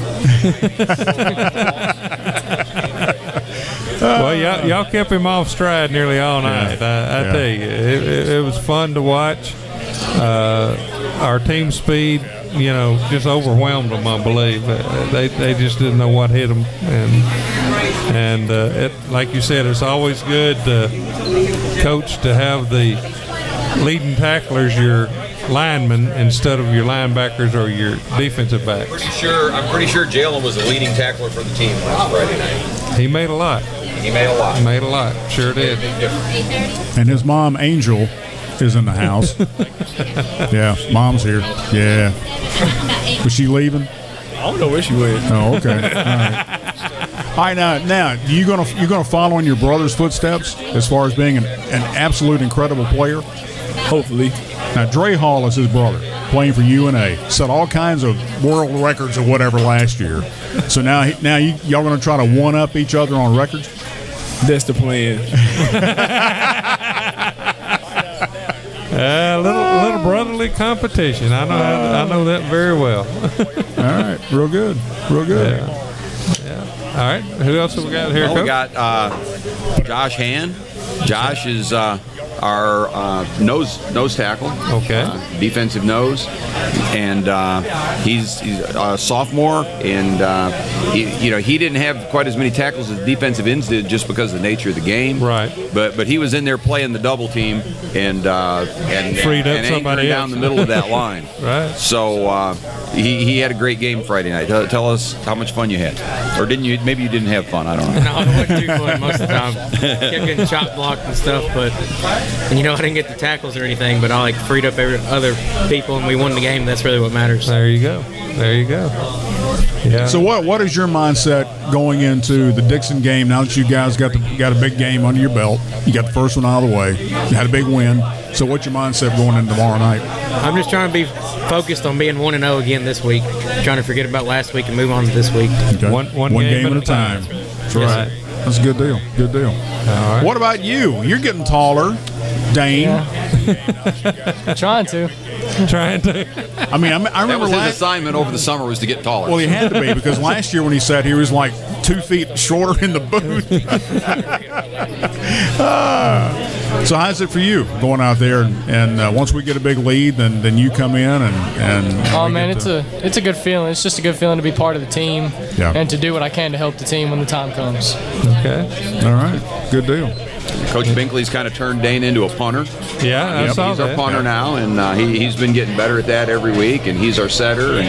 Well, y'all kept him off stride nearly all night. I tell you, it was fun to watch. Our team speed, just overwhelmed them, I believe. They just didn't know what hit them. And like you said, it's always good, Coach, to have the leading tacklers your linemen instead of your linebackers or your defensive backs. I'm pretty sure Jalen was the leading tackler for the team last Friday night. He made a lot. Sure did. And his mom, Angel, is in the house. Yeah, Mom's here. Yeah. Was she leaving? I don't know where she went. Oh, okay. All right, now you gonna follow in your brother's footsteps as far as being an absolute incredible player? Hopefully. Now, Dre Hall is his brother, playing for UNA. Set all kinds of world records or whatever last year. So now y'all going to try to one-up each other on records? That's the plan. A little brotherly competition. I know that very well. All right, real good. Yeah. All right, who else have we got here? We got Josh Hand. Josh is our nose tackle. Okay. Defensive nose, and he's a sophomore, and he didn't have quite as many tackles as defensive ends did just because of the nature of the game. Right. But he was in there playing the double team and freed up somebody down the middle of that line. Right. So he had a great game Friday night. Tell us how much fun you had, or didn't you? Maybe you didn't have fun. I don't know. No, it wasn't too fun most of the time. Kept getting chop blocked and stuff, but I didn't get the tackles or anything. But I freed up other people, and we won the game. That's really what matters. There you go. Yeah. So what is your mindset going into the Dixon game now that you guys got a big game under your belt? You got the first one out of the way. You had a big win. So what's your mindset going into tomorrow night? I'm just trying to be focused on being 1-0 again this week. Trying to forget about last week and move on to this week. Okay. One game at a time. That's right. That's a good deal. Good deal. All right. What about you? You're getting taller, Dane. Yeah. Trying to. I mean, I remember his assignment over the summer was to get taller. Well, he had to be, because last year when he sat here, he was like 2 feet shorter in the booth. So how's it for you going out there and once we get a big lead, then you come in and oh man, it's a good feeling. It's just a good feeling to be part of the team and to do what I can to help the team when the time comes. Okay. All right. Good deal. Coach Binkley's kind of turned Dane into a punter. Yeah, I saw he's that. our punter now, and he's been getting better at that every week, and he's our setter, and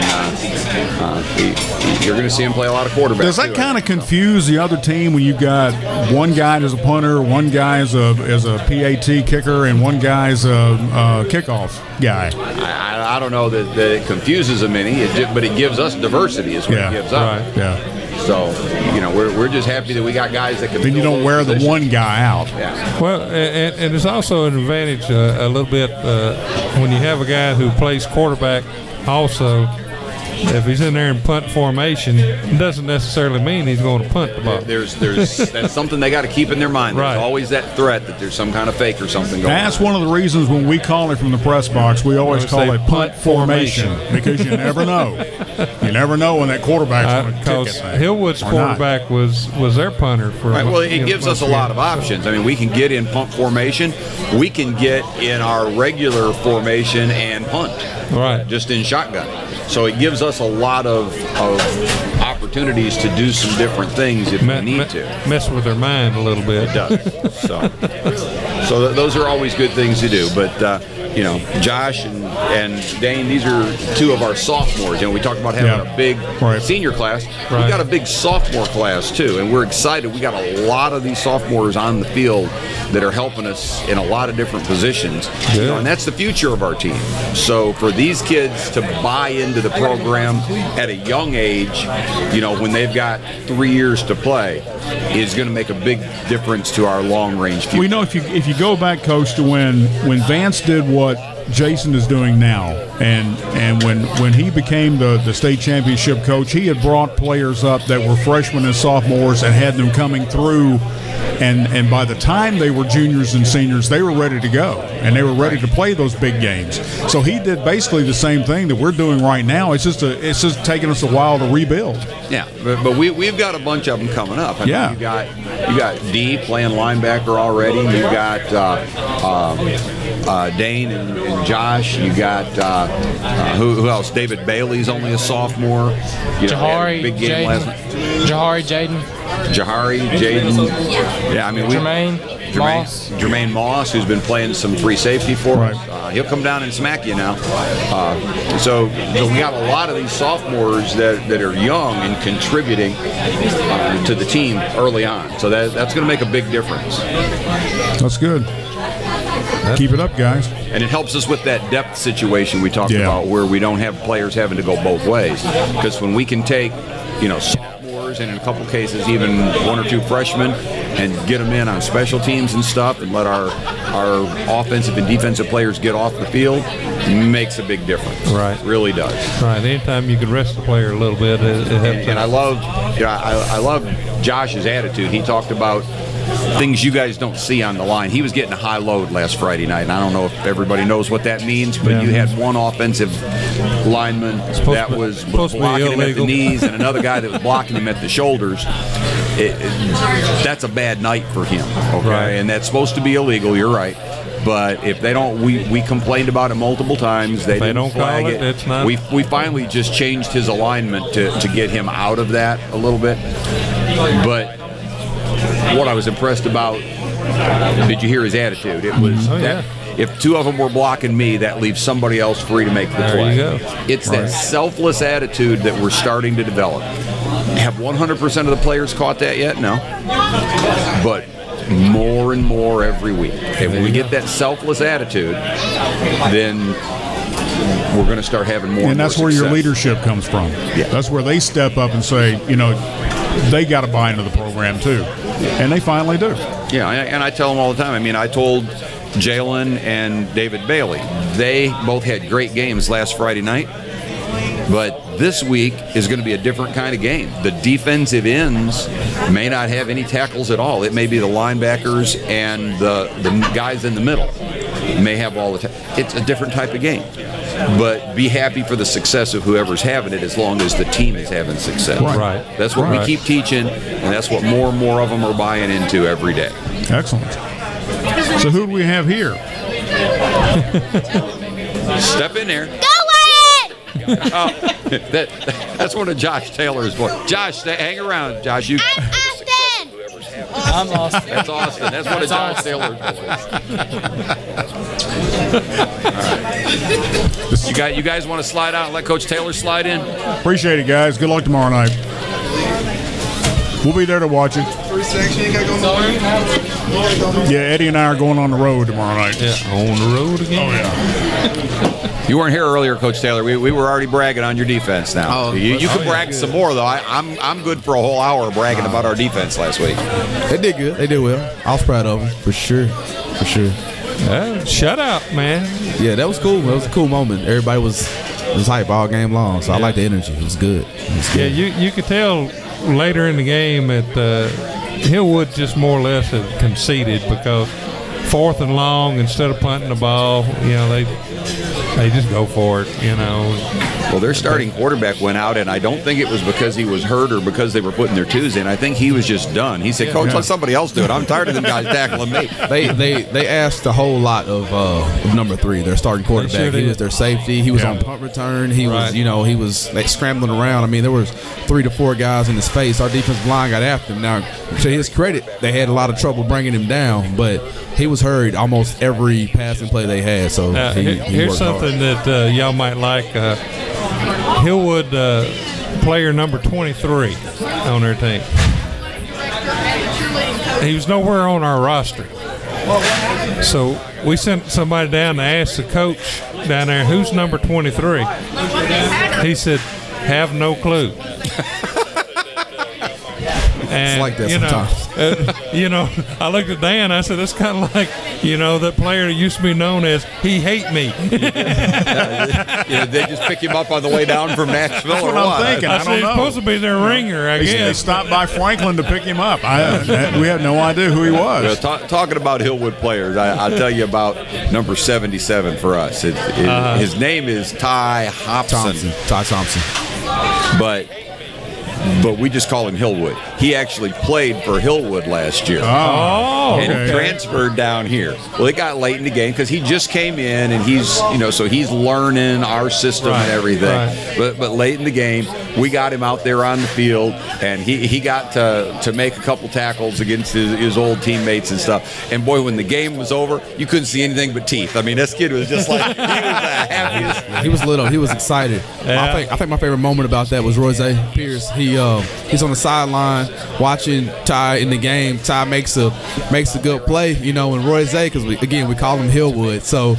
you're going to see him play a lot of quarterback. Does that kind of confuse the other team when you've got one guy as a punter, one guy as a PAT kicker, and one guy as a kickoff guy? I don't know that it confuses them any, but it gives us diversity is what it gives us. Right. Yeah. So, we're just happy that we got guys that can. Then you don't wear the one guy out. Yeah. Well, and it's also an advantage a little bit when you have a guy who plays quarterback also. If he's in there in punt formation, it doesn't necessarily mean he's going to punt the ball. There's that's something they got to keep in their mind. There's always that threat that there's some kind of fake or something going on. That's one of the reasons when we call it from the press box, we always call it punt formation, because you never know. You never know when that quarterback's going to kick it. Hillwood's quarterback was their punter for. Right. Well, it gives us a lot of options. I mean, we can get in punt formation. We can get in our regular formation and punt. Right. Just in shotgun. So it gives us a lot of opportunities to do some different things if we need to. Mess with their mind a little bit. It does. So those are always good things to do. But, Josh and Dane, these are two of our sophomores. We talked about having a big senior class. Right. We've got a big sophomore class, too, and we're excited. We got a lot of these sophomores on the field that are helping us in a lot of different positions. And that's the future of our team. So for these kids to buy into the program at a young age, when they've got 3 years to play, is going to make a big difference to our long-range future. We know if you go back, Coach, to when Vance did what Jason is doing now, and when he became the state championship coach, he had brought players up that were freshmen and sophomores and had them coming through, and by the time they were juniors and seniors, they were ready to go, and they were ready to play those big games. So he did basically the same thing that we're doing right now. It's just taking us a while to rebuild. Yeah, but we've got a bunch of them coming up. I mean, you got D playing linebacker already. You got Dane and Josh. You got who else? David Bailey's only a sophomore. Jahari, big game last night. Jahari, Jaden. Yeah, I mean Jermaine Moss, who's been playing some free safety for us. He'll come down and smack you now. So we got a lot of these sophomores that are young and contributing to the team early on. So that's going to make a big difference. That's good. Keep it up, guys. And it helps us with that depth situation we talked about, where we don't have players having to go both ways. Because when we can take, sophomores and in a couple cases even one or two freshmen and get them in on special teams and stuff, and let our offensive and defensive players get off the field, makes a big difference. Right. It really does. Right. Anytime you can rest the player a little bit, it helps. And I love Josh's attitude. He talked about things you guys don't see on the line. He was getting a high load last Friday night, and I don't know if everybody knows what that means, but you had one offensive lineman that was blocking him at the knees and another guy that was blocking him at the shoulders. That's a bad night for him, okay? Right. And that's supposed to be illegal, you're right. But if they don't, we complained about it multiple times. They didn't flag it. It's not. We finally just changed his alignment to get him out of that a little bit. But what I was impressed about, did you hear his attitude? It was if two of them were blocking me, that leaves somebody else free to make the play. There you go. It's that selfless attitude that we're starting to develop. Have 100% of the players caught that yet? No. But more and more every week. If we get that selfless attitude, then we're going to start having more and that's more where success. your leadership comes from. Yeah. That's where they step up and say, they got to buy into the program too. And they finally do. Yeah, and I tell them all the time. I mean, I told Jalen and David Bailey, they both had great games last Friday night, but this week is going to be a different kind of game. The defensive ends may not have any tackles at all. It may be the linebackers and the guys in the middle may have all the it's a different type of game. But be happy for the success of whoever's having it, as long as the team is having success. Right. That's what we keep teaching, and that's what more and more of them are buying into every day. Excellent. So who do we have here? Step in there. That's one of Josh Taylor's boys. Josh, hang around, Josh. I'm Austin. That's Austin. That's one of Josh Taylor's boys. You guys want to slide out and let Coach Taylor slide in? Appreciate it, guys. Good luck tomorrow night. We'll be there to watch it. Yeah, Eddie and I are going on the road tomorrow night. Yeah, on the road again. Oh, yeah. You weren't here earlier, Coach Taylor. We were already bragging on your defense now. You can brag some more, though. I'm good for a whole hour bragging about our defense last week. They did good. They did well. I was proud of them, for sure. For sure. Shutout, man. Yeah, that was cool. That was a cool moment. Everybody was hype all game long, so I like the energy. It was good. Yeah, you could tell later in the game that Hillwood just more or less had conceded, because 4th and long, instead of punting the ball, they just go for it, Well, their starting quarterback went out, and I don't think it was because he was hurt or because they were putting their twos in. I think he was just done. He said, Coach, let somebody else do it. I'm tired of them guys tackling me. They asked a whole lot of number 3, their starting quarterback. He was their safety. He was on punt return. He was, he was like scrambling around. I mean, there was 3 to 4 guys in his face. Our defensive line got after him. Now, to his credit, they had a lot of trouble bringing him down, but he was hurried almost every passing play they had. So here's something that y'all might like. Hillwood player number 23 on their team. He was nowhere on our roster. So we sent somebody down to ask the coach down there, who's number 23? He said, have no clue. And, it's like that sometimes. I looked at Dan. I said, "That's kind of like, that player that used to be known as he hate me." They just pick him up on the way down from Nashville. That's what I'm thinking. I don't know. He's supposed to be their ringer, I guess. They stopped by Franklin to pick him up. We had no idea who he was. Talking about Hillwood players, I'll tell you about number 77 for us. His name is Ty Hobson. Ty Thompson. But we just call him Hillwood. He actually played for Hillwood last year. And transferred down here. Well, it got late in the game because he just came in, and he's, so he's learning our system and everything. Right. But late in the game, we got him out there on the field, and he got to make a couple tackles against his old teammates and stuff. And boy, when the game was over, you couldn't see anything but teeth. I mean, this kid was just like, he was the happiest. He was little. He was excited. Yeah. I think my favorite moment about that was Royce Pierce. He's on the sideline watching Ty in the game. Ty makes a good play, and Royce, because we call him Hillwood. So,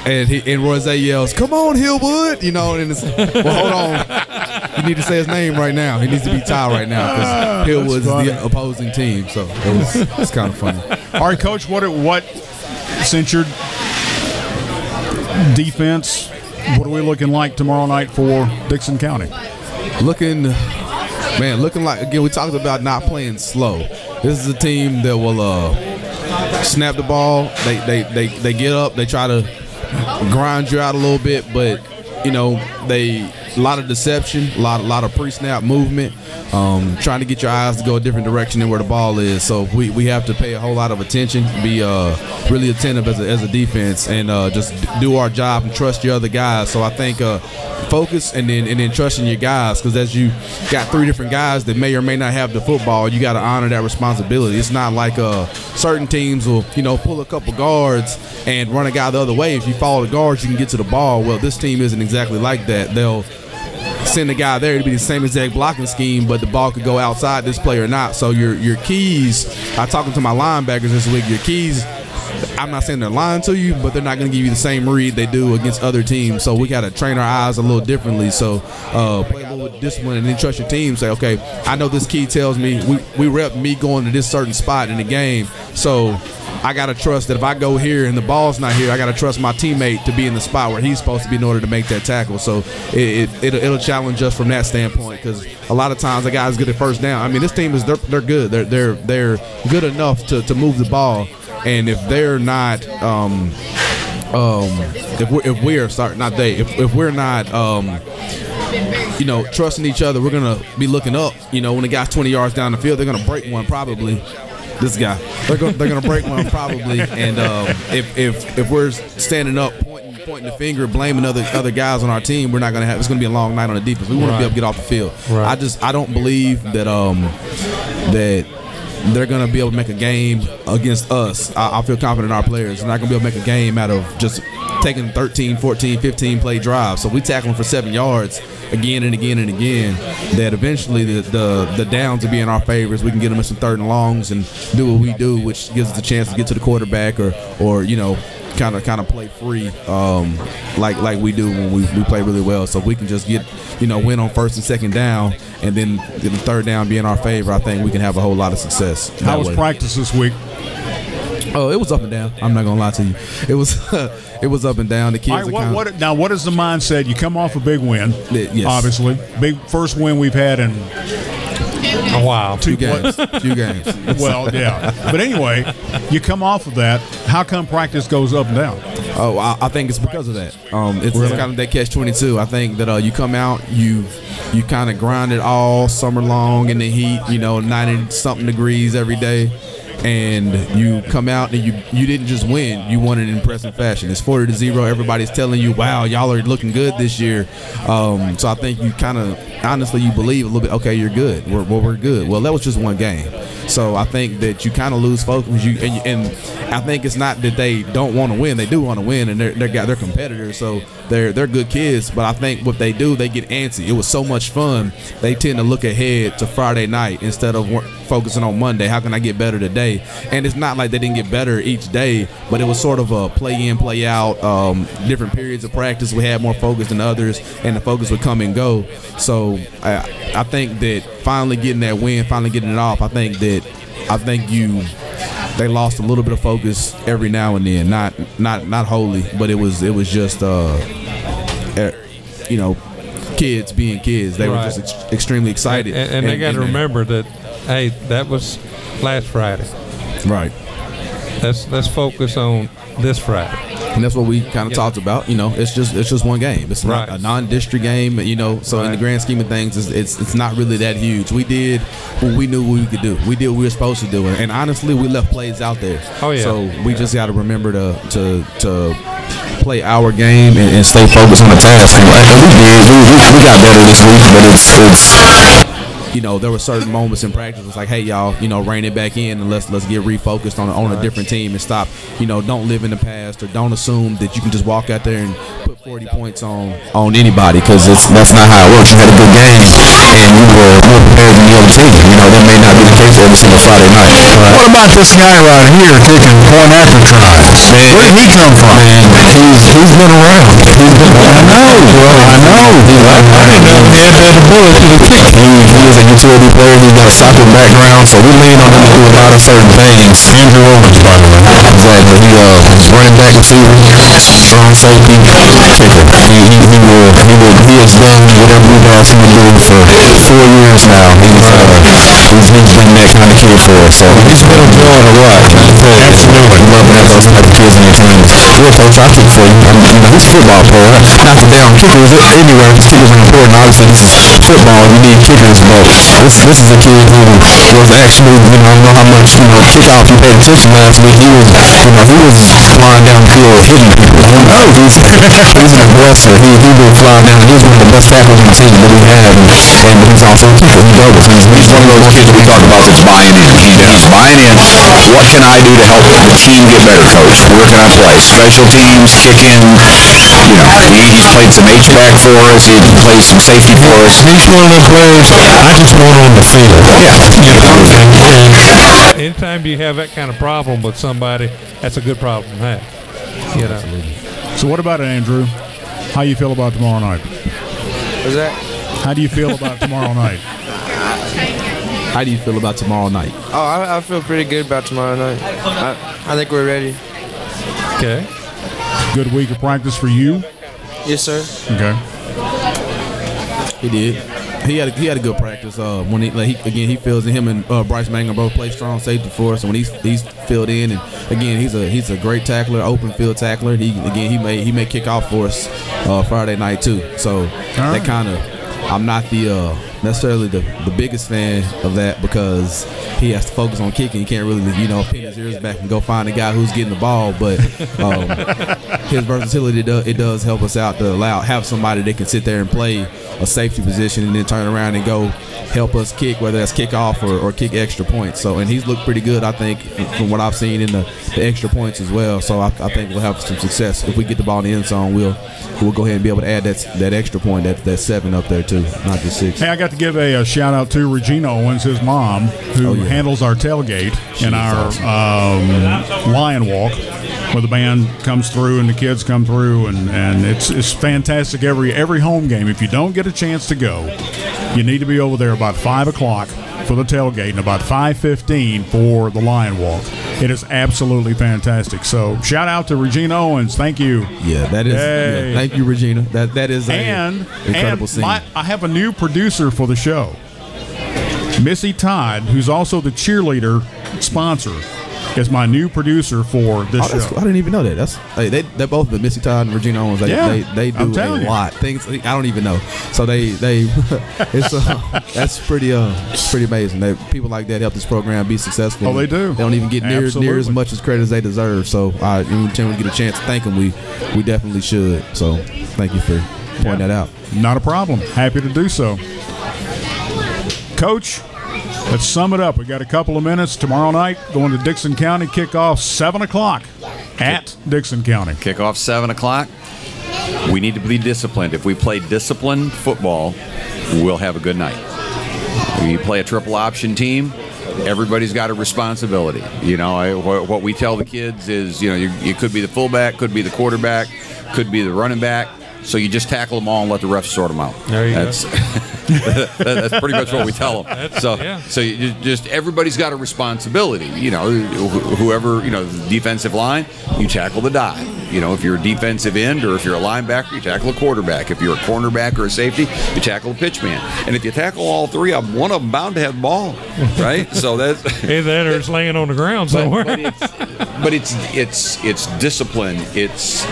and Royce yells, "Come on, Hillwood!" And it's, well, hold on, you need to say his name right now. He needs to be Ty right now because Hillwood's the opposing team. So it's kind of funny. All right, Coach, what since your defense, what are we looking like tomorrow night for Dixon County? Looking like, again, we talked about not playing slow. This is a team that will snap the ball. They get up. They try to grind you out a little bit, but a lot of deception, a lot of pre-snap movement, trying to get your eyes to go a different direction than where the ball is. So we have to pay a whole lot of attention, be really attentive as a defense, and just do our job and trust your other guys. So I think focus and then trusting your guys, because as you got 3 different guys that may or may not have the football, you got to honor that responsibility. It's not like certain teams will pull a couple guards and run a guy the other way. If you follow the guards, you can get to the ball. Well, this team isn't exactly like that. They'll send a guy there to be the same exact blocking scheme, but the ball could go outside this play or not. So your keys, I'm talking to my linebackers this week, your keys, I'm not saying they're lying to you, but they're not going to give you the same read they do against other teams. So we got to train our eyes a little differently. So play a little discipline and then trust your team. Say, okay, I know this key tells me we rep me going to this certain spot in the game. So I got to trust that if I go here and the ball's not here, I got to trust my teammate to be in the spot where he's supposed to be in order to make that tackle. So it'll challenge us from that standpoint, because a lot of times the guys get at first down. I mean, this team they're good. They're good enough to move the ball. And if they're not, if we're not, trusting each other, we're gonna be looking up. When the guy's 20 yards down the field, they're gonna break one probably. This guy, they're gonna break one probably. And if we're standing up, pointing the finger, blaming other guys on our team, we're not gonna have. It's gonna be a long night on the defense. We want to be able to get off the field. Right. I don't believe that that they're going to be able to make a game against us. I feel confident in our players. They're not going to be able to make a game out of just taking 13, 14, 15 play drives. So we tackle them for 7 yards again and again and again, that eventually the downs will be in our favor. We can get them in some 3rd and longs and do what we do, which gives us a chance to get to the quarterback or kind of play free like we do when we play really well. So if we can just get win on 1st and 2nd down, and then the 3rd down be in our favor, I think we can have a whole lot of success. How was practice this week? Oh, it was up and down. I'm not gonna lie to you. It was up and down. The kids. All right, now what is the mindset? You come off a big win, yes. Obviously, big first win we've had in a while. Few games. Well, yeah. But anyway, you come off of that. How come practice goes up and down? Oh, I think it's because of that. It's kind of that catch-22. I think that you come out, you kind of grind it all summer long in the heat, 90-something degrees every day, and you come out and you didn't just win, you won in impressive fashion. It's 40-0. Everybody's telling you, wow, y'all are looking good this year. So I think you kind of, honestly, you believe a little bit, okay, you're good. We're good. Well, that was just one game. So I think that you kind of lose focus. And I think it's not that they don't want to win. They do want to win, and they're competitors. So they're good kids. But I think what they do, they get antsy. It was so much fun. They tend to look ahead to Friday night instead of focusing on Monday. How can I get better today? And it's not like they didn't get better each day, but it was sort of a play in, play out. Different periods of practice, we had more focus than others, and the focus would come and go. So I think that finally getting that win, finally getting it off, I think they lost a little bit of focus every now and then. Not wholly, but it was just kids being kids. They were just extremely excited. And they got to remember that, hey, that was last Friday. Right. Let's focus on this Friday. And that's what we kind of talked about. It's just one game. It's not a non-district game. So in the grand scheme of things, it's not really that huge. We did what we knew we could do. We did what we were supposed to do, and honestly, we left plays out there. Oh yeah. So we just got to remember to play our game and stay focused on the task. And we got better this week, but it's. There were certain moments in practice. It's like, hey, y'all, rein it back in and let's get refocused on a different team and stop. Don't live in the past or don't assume that you can just walk out there and put 40 points on anybody, because that's not how it works. You had a good game and you were more prepared than the other team. That may not be the case every single Friday night. What about this guy right here kicking point after tries? Man, where did he come from? Man, he's been around. I know. I didn't know he had the bullet to the kick. He is a utility player. He's got a soccer background, so we lean on him to do a lot of certain things. Andrew Owens, by the way. Exactly. He was running back receiver, strong safety, kicker. He has done whatever we've asked him to do for 4 years now. He's been that kind of kid for us. So He's been enjoying a lot. Absolutely. Love to have those type of kids in your team. Yeah, coach, I kick for you. He's a football player. Not the down kickers anywhere. His kickers are important. Obviously, this is football. You need kickers, but this is a kid who was actually, I don't know how much, kickoff you paid attention last week. He was flying down the field hitting people. He's an aggressor. He's been flying down. He's one of the best tackles in the team that we have, and he's also a kicker. He doubles. He's one of those kids that we talk about that's buying in. He's buying in. What can I do to help the team get better, coach? Where can I play? Special teams, kicking. He's played some H-back for us. He played some safety for us. He's one of the players I just want on the field. Anytime you have that kind of problem with somebody, that's a good problem to have. So what about it, Andrew? How you feel about tomorrow night? What's that? How do you feel about tomorrow night? How do you feel about tomorrow night? Oh, I feel pretty good about tomorrow night. I think we're ready. Okay. Good week of practice for you? Yes, sir. Okay. He did. He had a good practice. When he fills in. Him and Bryce Mangum both play strong safety for us. And when he's filled in, and again he's a great tackler, open field tackler. He may kick off for us Friday night too. So that kind of, I'm not the necessarily the biggest fan of that, because he has to focus on kicking. He can't really pin his ears back and go find the guy who's getting the ball. But his versatility does help us out to have somebody that can sit there and play a safety position and then turn around and go help us kick, whether that's kick off or kick extra points. So, and he's looked pretty good, I think, from what I've seen in the extra points as well. So I think we'll have some success. If we get the ball in the end zone, we'll go ahead and be able to add that extra point, that 7 up there too, not just 6. Hey, I got to give a shout out to Regina Owens, his mom, who handles our tailgate and our Lion Walk, where the band comes through and the kids come through, and it's fantastic every home game. If you don't get a chance to go, you need to be over there about 5 o'clock for the tailgate and about 5:15 for the Lion Walk. It is absolutely fantastic. So shout out to Regina Owens. Thank you. Yeah, that is. Hey. Thank you, Regina. That is an incredible scene. I have a new producer for the show, Missy Todd, who's also the cheerleader sponsor. is my new producer for this show. I didn't even know that. They're both the Missy Todd and Regina Owens. They do a lot things I don't even know. So that's pretty amazing. People like that help this program be successful. Oh, they do. They don't even get near as much as credit as they deserve. So anytime we get a chance to thank them, we definitely should. So thank you for pointing that out. Not a problem. Happy to do so. Coach, let's sum it up. We got a couple of minutes. Tomorrow night, going to Dixon County, kickoff 7 o'clock at Dixon County. Kickoff 7 o'clock. We need to be disciplined. If we play disciplined football, we'll have a good night. We play a triple option team. Everybody's got a responsibility. What we tell the kids is, you could be the fullback, could be the quarterback, could be the running back. So you just tackle them all and let the refs sort them out. There you go. That's pretty much what we tell them. So you just everybody's got a responsibility. Whoever the defensive line, you tackle the dive. If you're a defensive end or if you're a linebacker, you tackle a quarterback. If you're a cornerback or a safety, you tackle a pitch man. And if you tackle all three of them, one of them bound to have the ball, right? So that's either that or it's laying on the ground somewhere. But it's discipline. It's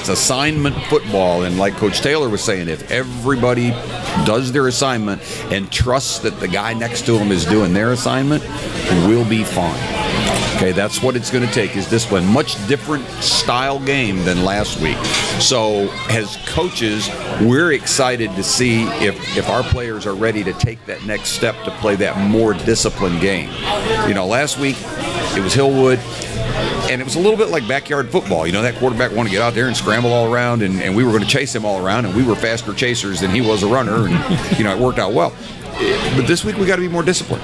assignment football. And like Coach Taylor was saying, if everybody does their assignment and trusts that the guy next to them is doing their assignment, we'll be fine. Okay, that's what it's going to take is discipline. Much different style game than last week. So as coaches, we're excited to see if our players are ready to take that next step to play that more disciplined game. Last week it was Hillwood. And it was a little bit like backyard football. That quarterback wanted to get out there and scramble all around, and we were going to chase him all around, and we were faster chasers than he was a runner, and, it worked out well. But this week we got to be more disciplined,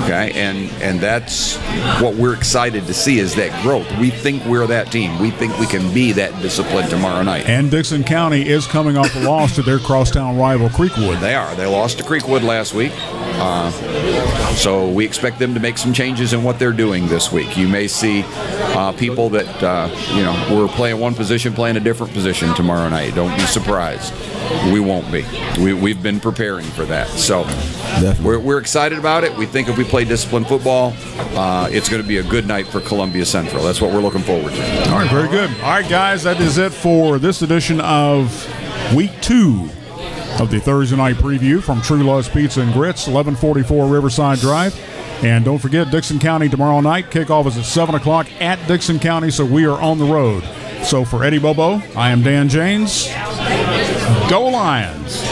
okay? And that's what we're excited to see is that growth. We think we're that team. We think we can be that disciplined tomorrow night. And Dixon County is coming off a loss to their crosstown rival, Creekwood. They are. They lost to Creekwood last week. So we expect them to make some changes in what they're doing this week. You may see people that, we're playing one position, playing a different position tomorrow night. Don't be surprised. We won't be. We've been preparing for that. So we're excited about it. We think if we play disciplined football, it's going to be a good night for Columbia Central. That's what we're looking forward to. All right, very good. All right, guys, that is it for this edition of Week 2 of the Thursday night preview from Truelove's Pizza and Grits, 1144 Riverside Drive. And don't forget, Dixon County tomorrow night. Kickoff is at 7 o'clock at Dixon County, so we are on the road. So for Eddie Bobo, I am Dan James. Go Lions!